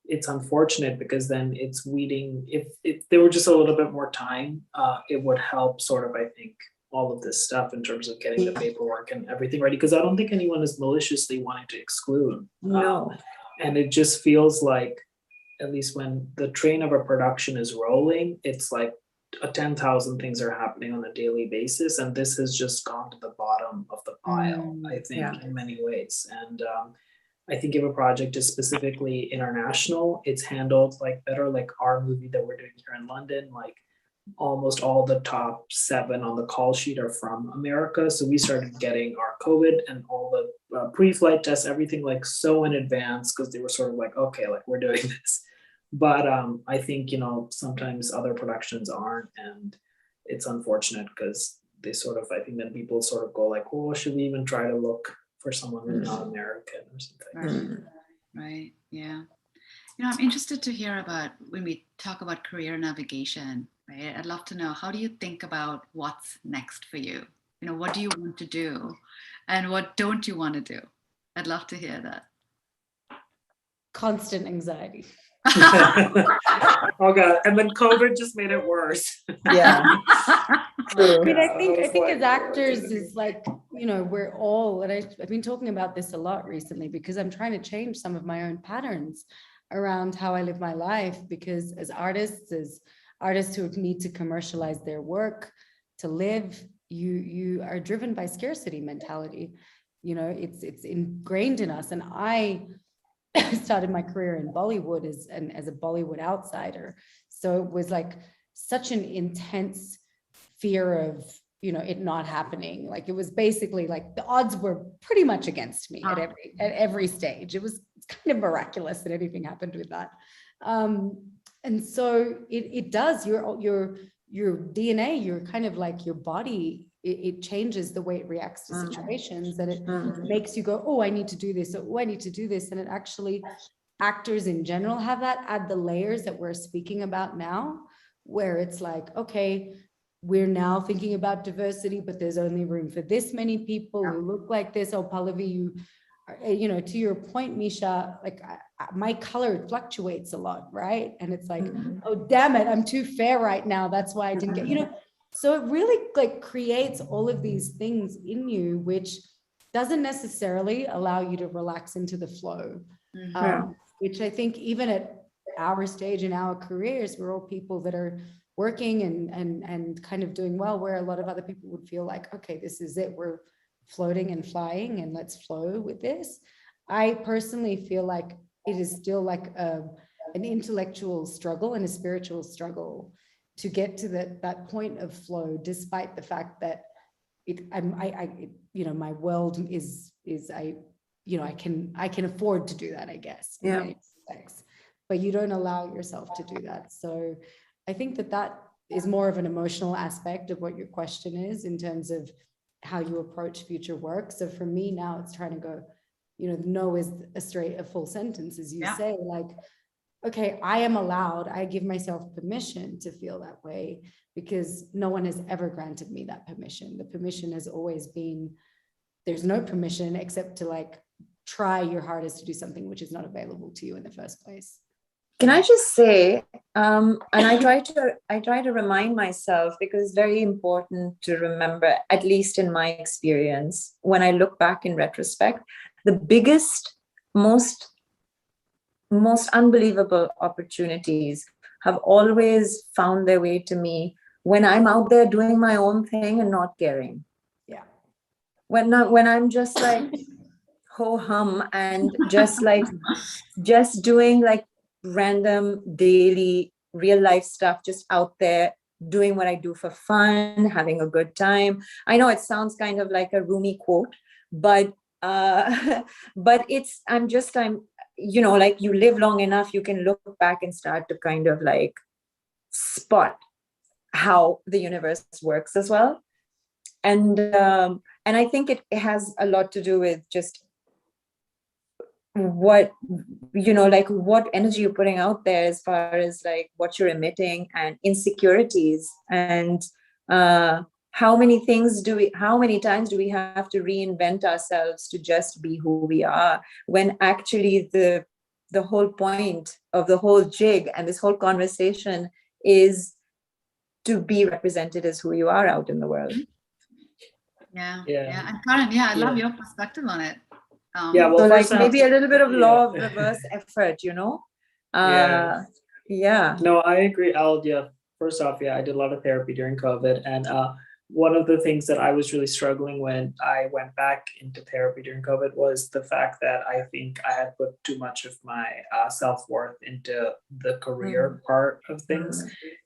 it's unfortunate because then it's weeding. If there were just a little bit more time, it would help sort of, I think, all of this stuff in terms of getting the paperwork and everything ready. Because I don't think anyone is maliciously wanting to exclude. No. And it just feels like, at least when the train of a production is rolling, it's like 10,000 things are happening on a daily basis. And this has just gone to the bottom of the pile, I think, in many ways. And I think if a project is specifically international, it's handled like better. Like our movie that we're doing here in London, like almost all the top 7 on the call sheet are from America. So we started getting our COVID and all the pre-flight tests, everything like so in advance, because they were sort of like, okay, like we're doing this. But I think, sometimes other productions aren't, and it's unfortunate because they sort of, I think then people sort of go like, well, should we even try to look for someone who's not American or something? Right. Yeah. I'm interested to hear about when we talk about career navigation, right? I'd love to know, how do you think about what's next for you? What do you want to do and what don't you want to do? I'd love to hear that. Constant anxiety. Oh God. And then COVID just made it worse. Yeah. I mean, I think as actors is like, we're all, and I've been talking about this a lot recently because I'm trying to change some of my own patterns around how I live my life, because as artists who need to commercialize their work to live, you are driven by scarcity mentality. It's ingrained in us. And I started my career in Bollywood as a Bollywood outsider. So it was like such an intense fear of, it not happening. Like it was basically like the odds were pretty much against me at every stage. It's kind of miraculous that anything happened with that. And so it does, your DNA, you're kind of like your body, it changes the way it reacts to situations, and it makes you go, oh, I need to do this, oh, I need to do this. And it actually, actors in general have that, add the layers that we're speaking about now, where it's like, okay, we're now thinking about diversity, but there's only room for this many people who look like this. Oh, Pallavi, to your point, Misha, like my color fluctuates a lot, right? And it's like, oh, damn it, I'm too fair right now. That's why I didn't get, so it really like creates all of these things in you, which doesn't necessarily allow you to relax into the flow, which I think even at our stage in our careers, we're all people that are working and kind of doing well, where a lot of other people would feel like, okay, this is it, we're floating and flying and let's flow with this. I personally feel like it is still like an intellectual struggle and a spiritual struggle to get to that point of flow, despite the fact that my world is I can afford to do that, I guess. Yeah. But you don't allow yourself to do that. So I think that is more of an emotional aspect of what your question is in terms of how you approach future work. So for me now, it's trying to go, no is a full sentence, as you say, like, okay, I am allowed, I give myself permission to feel that way, because no one has ever granted me that permission. The permission has always been, there's no permission except to like try your hardest to do something which is not available to you in the first place. Can I just say, and I try to remind myself, because it's very important to remember, at least in my experience, when I look back in retrospect, the biggest, most unbelievable opportunities have always found their way to me when I'm out there doing my own thing and not caring. Yeah. When I'm just like ho hum and just doing like random daily real life stuff, just out there doing what I do for fun, having a good time. I know it sounds kind of like a Rumi quote, but But I'm you know, like you live long enough, you can look back and start to kind of like spot how the universe works as well. And I think it has a lot to do with just what, you know, like what energy you're putting out there as far as like what you're emitting, and insecurities, and how many times do we have to reinvent ourselves to just be who we are, when actually the whole point of the whole jig and this whole conversation is to be represented as who you are out in the world. Yeah. And Karan, I love your perspective on it. Well, so like maybe a little bit of law of reverse effort, you know? No, I agree, Al. First off, I did a lot of therapy during COVID. And one of the things that I was really struggling when I went back into therapy during COVID was the fact that I think I had put too much of my self-worth into the career part of things.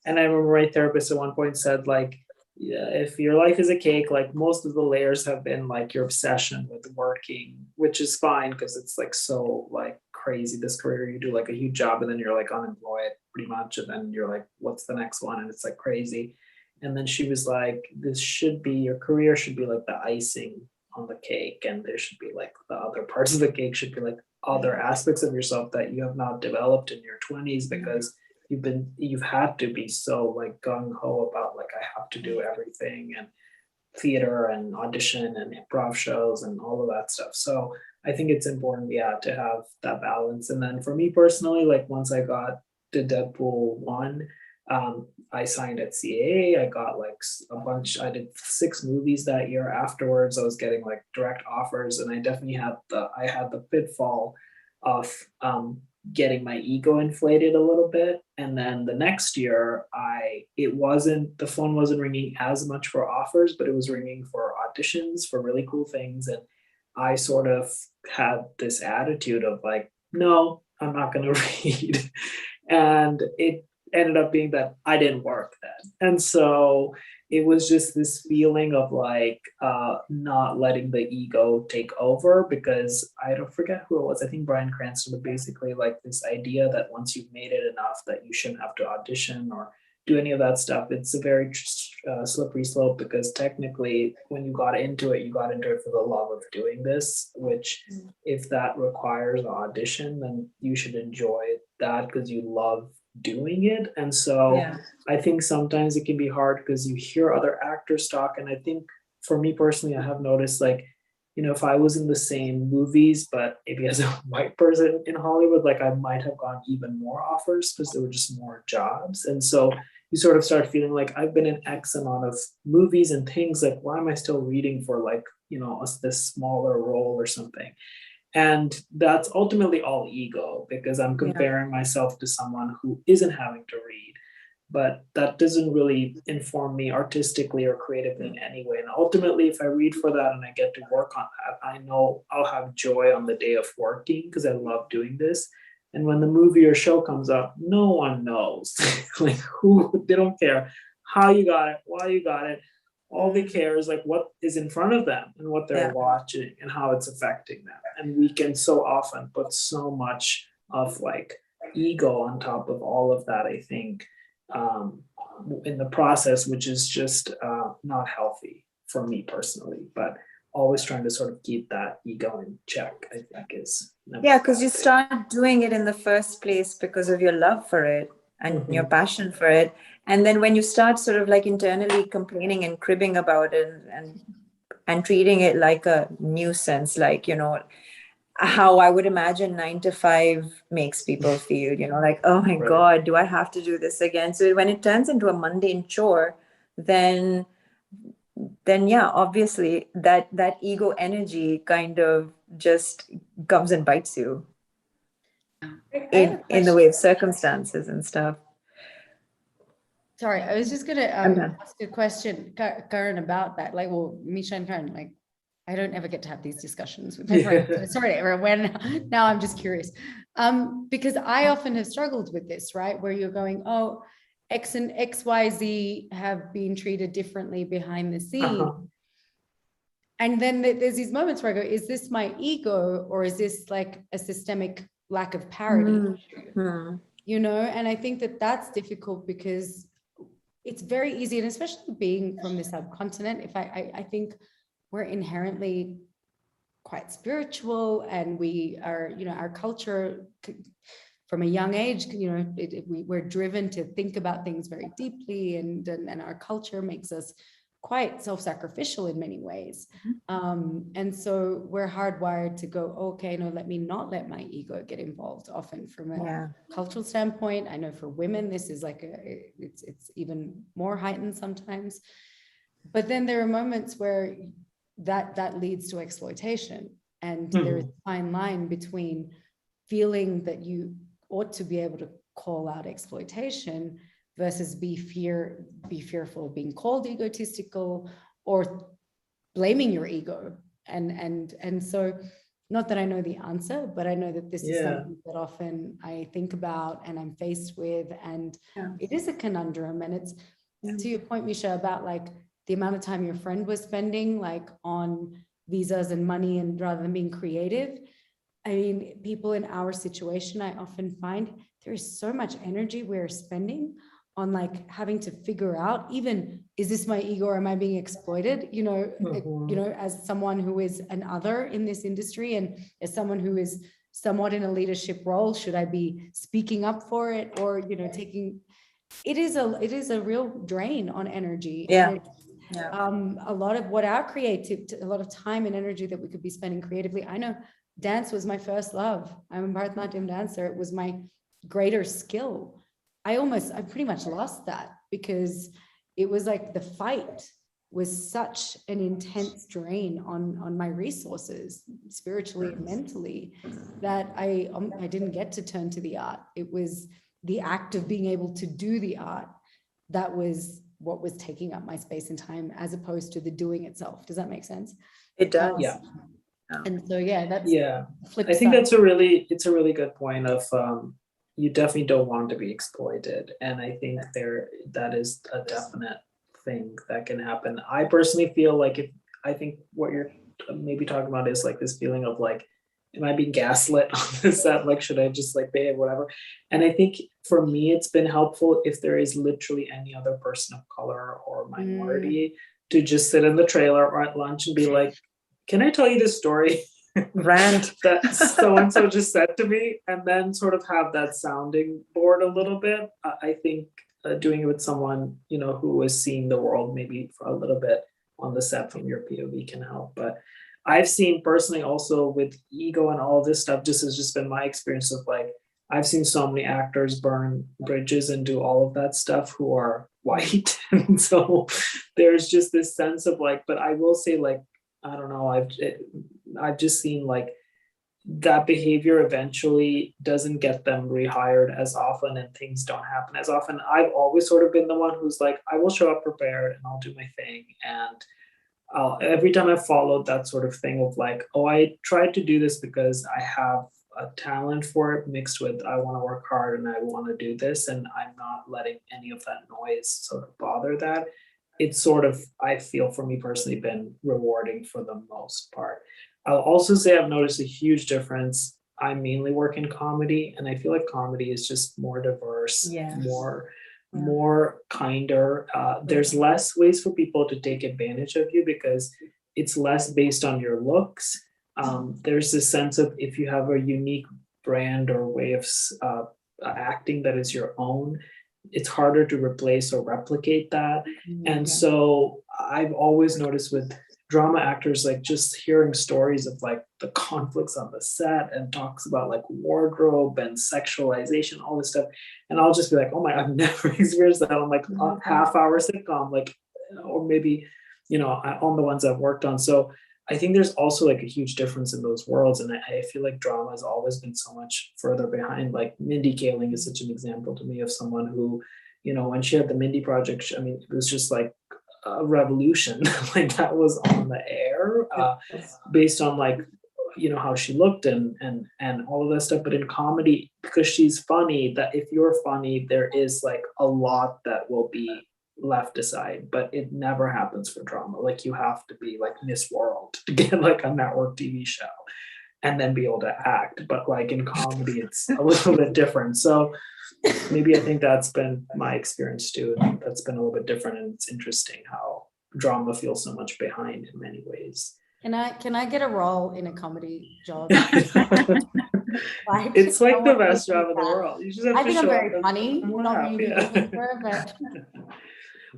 And I remember my therapist at one point said, like, if your life is a cake, like most of the layers have been like your obsession with working, which is fine because it's like so like crazy. This career, you do like a huge job and then you're like unemployed pretty much, and then you're like, what's the next one? And it's like crazy. And then she was like, your career should be like the icing on the cake, and there should be like the other parts of the cake should be like other aspects of yourself that you have not developed in your 20s, because you've had to be so like gung-ho about like, I have to do everything, and theater and audition and improv shows and all of that stuff. So I think it's important, to have that balance. And then for me personally, like once I got to Deadpool 1, I signed at CAA. I got like a bunch. I did 6 movies that year afterwards. I was getting like direct offers, and I definitely had the pitfall of getting my ego inflated a little bit. And then the next year, the phone wasn't ringing as much for offers, but it was ringing for auditions for really cool things. And I sort of had this attitude of like, no, I'm not going to read. And it ended up being that I didn't work then. And so it was just this feeling of like not letting the ego take over, because I don't forget who it was. I think Bryan Cranston, but basically like this idea that once you've made it enough that you shouldn't have to audition or do any of that stuff. It's a very slippery slope, because technically when you got into it for the love of doing this, which if that requires an audition, then you should enjoy that because you love doing it. And so I think sometimes it can be hard because you hear other actors talk. And I think for me personally, I have noticed like, if I was in the same movies, but maybe as a white person in Hollywood, like I might have gotten even more offers because there were just more jobs. And so you sort of start feeling like I've been in X amount of movies and things, like, why am I still reading for like, this smaller role or something? And that's ultimately all ego, because I'm comparing myself to someone who isn't having to read. But that doesn't really inform me artistically or creatively in any way. And ultimately, if I read for that and I get to work on that, I know I'll have joy on the day of working because I love doing this. And when the movie or show comes up, no one knows. Like they don't care how you got it, why you got it. All they care is like what is in front of them and what they're watching and how it's affecting them. And we can so often put so much of like ego on top of all of that, I think, in the process, which is just not healthy for me personally. But always trying to sort of keep that ego in check, I think is. Because you start doing it in the first place because of your love for it and your passion for it. And then when you start sort of like internally complaining and cribbing about it and treating it like a nuisance, like, how I would imagine 9 to 5 makes people feel, like, oh my God, do I have to do this again? So when it turns into a mundane chore, then obviously that ego energy kind of just comes and bites you in the way of circumstances and stuff. Sorry, I was just gonna ask a question, Karan, about that. Like, well, Misha and Karan, like, I don't ever get to have these discussions with my friends. So sorry, everyone. Now I'm just curious, because I often have struggled with this, right? Where you're going, oh, X and XYZ have been treated differently behind the scene. And then there's these moments where I go, is this my ego, or is this like a systemic lack of parity? You know, and I think that that's difficult because it's very easy, and especially being from the subcontinent, if I think we're inherently quite spiritual, and we are, you know, our culture from a young age, you know, we're driven to think about things very deeply, and our culture makes us quite self-sacrificial in many ways. And so we're hardwired to go, okay, no, let me not let my ego get involved. Often from a cultural standpoint, I know for women, this is like it's even more heightened sometimes. But then there are moments where that leads to exploitation. And there is a fine line between feeling that you ought to be able to call out exploitation versus be fearful of being called egotistical or blaming your ego. And so, not that I know the answer, but I know that this is something that often I think about and I'm faced with, and it is a conundrum. And it's to your point, Misha, about like the amount of time your friend was spending like on visas and money, and rather than being creative. I mean, people in our situation, I often find there is so much energy we're spending on like having to figure out, even, is this my ego or am I being exploited? You know, as someone who is an other in this industry, and as someone who is somewhat in a leadership role, should I be speaking up for it, or, you know, taking, it is a real drain on energy. A lot of what our a lot of time and energy that we could be spending creatively. I know dance was my first love. I'm a Bharatanatyam dancer. It was my greater skill. I pretty much lost that because it was like the fight was such an intense drain on my resources, spiritually and mentally, that I didn't get to turn to the art. It was the act of being able to do the art that was what was taking up my space and time, as opposed to the doing itself. Does that make sense? It does. And so that's I think that's a really good point of you definitely don't want to be exploited, and I think that is a definite thing that can happen. I personally feel like I think what you're maybe talking about is like this feeling of like, am I being gaslit on this set? Like, should I just like behave, whatever? And I think for me, it's been helpful if there is literally any other person of color or minority to just sit in the trailer or at lunch and be like, can I tell you this story? Rant that so-and-so just said to me, and then sort of have that sounding board a little bit. I think doing it with someone, you know, who is seeing the world maybe for a little bit on the set from your POV can help. But I've seen personally also with ego and all this stuff, this has just been my experience of like, I've seen so many actors burn bridges and do all of that stuff who are white. And so there's just this sense of like, but I will say like, I don't know, I've just seen like that behavior eventually doesn't get them rehired as often, and things don't happen as often. I've always sort of been the one who's like, I will show up prepared and I'll do my thing. And every time I've followed that sort of thing of like, oh, I tried to do this because I have a talent for it mixed with I want to work hard and I want to do this, and I'm not letting any of that noise sort of bother that. It's sort of, I feel for me personally, been rewarding for the most part. I'll also say I've noticed a huge difference. I mainly work in comedy, and I feel like comedy is just more diverse, more kinder. There's less ways for people to take advantage of you because it's less based on your looks. There's this sense of if you have a unique brand or way of acting that is your own, it's harder to replace or replicate that. And so I've always noticed with drama actors, like just hearing stories of like the conflicts on the set and talks about like wardrobe and sexualization, all this stuff. And I'll just be like, oh my, I've never experienced that on like a half-hour sitcom, like, or maybe, you know, on the ones I've worked on. So I think there's also like a huge difference in those worlds. And I feel like drama has always been so much further behind. Like Mindy Kaling is such an example to me of someone who, you know, when she had the Mindy Project, I mean, it was just like a revolution. Like that was on the air based on like, you know, how she looked and all of that stuff. But in comedy, because she's funny, that if you're funny, there is like a lot that will be left aside, but it never happens for drama. Like you have to be like Miss World to get like a network TV show and then be able to act. But like in comedy, it's a little bit different. So maybe I think that's been my experience too. That's been a little bit different, and it's interesting how drama feels so much behind in many ways. Can I get a role in a comedy job? It's like the best job in the world. You just have I to think I'm show very up funny, and not laugh, really yeah. looking for it, but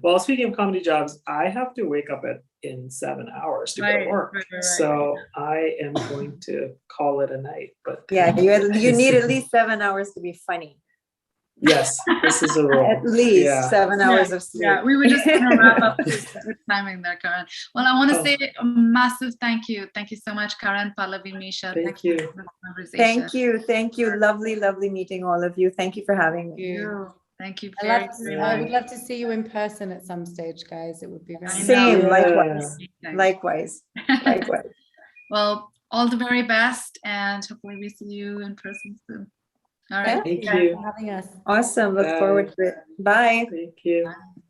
Well, speaking of comedy jobs, I have to wake up in 7 hours to go to work. Right. So I am going to call it a night. But Yeah, you need at least 7 hours to be funny. yes, this is a rule. At least Yeah. 7 hours of sleep. Yeah, we were just going to wrap up with timing there, Karan. Well, I want to Oh. say a massive thank you. Thank you so much, Karan, Pallavi, Misha. Thank you. For this conversation. Thank you. Lovely meeting all of you. Thank you for having me. Thank you I very, would very much. love to see you in person at some stage, guys. It would be very I know. Same, Yeah. likewise. Well, all the very best, and hopefully we see you in person soon. All right. Thank Thank you. for having us. Awesome. Look Bye. forward to it. Bye. Thank you. Bye.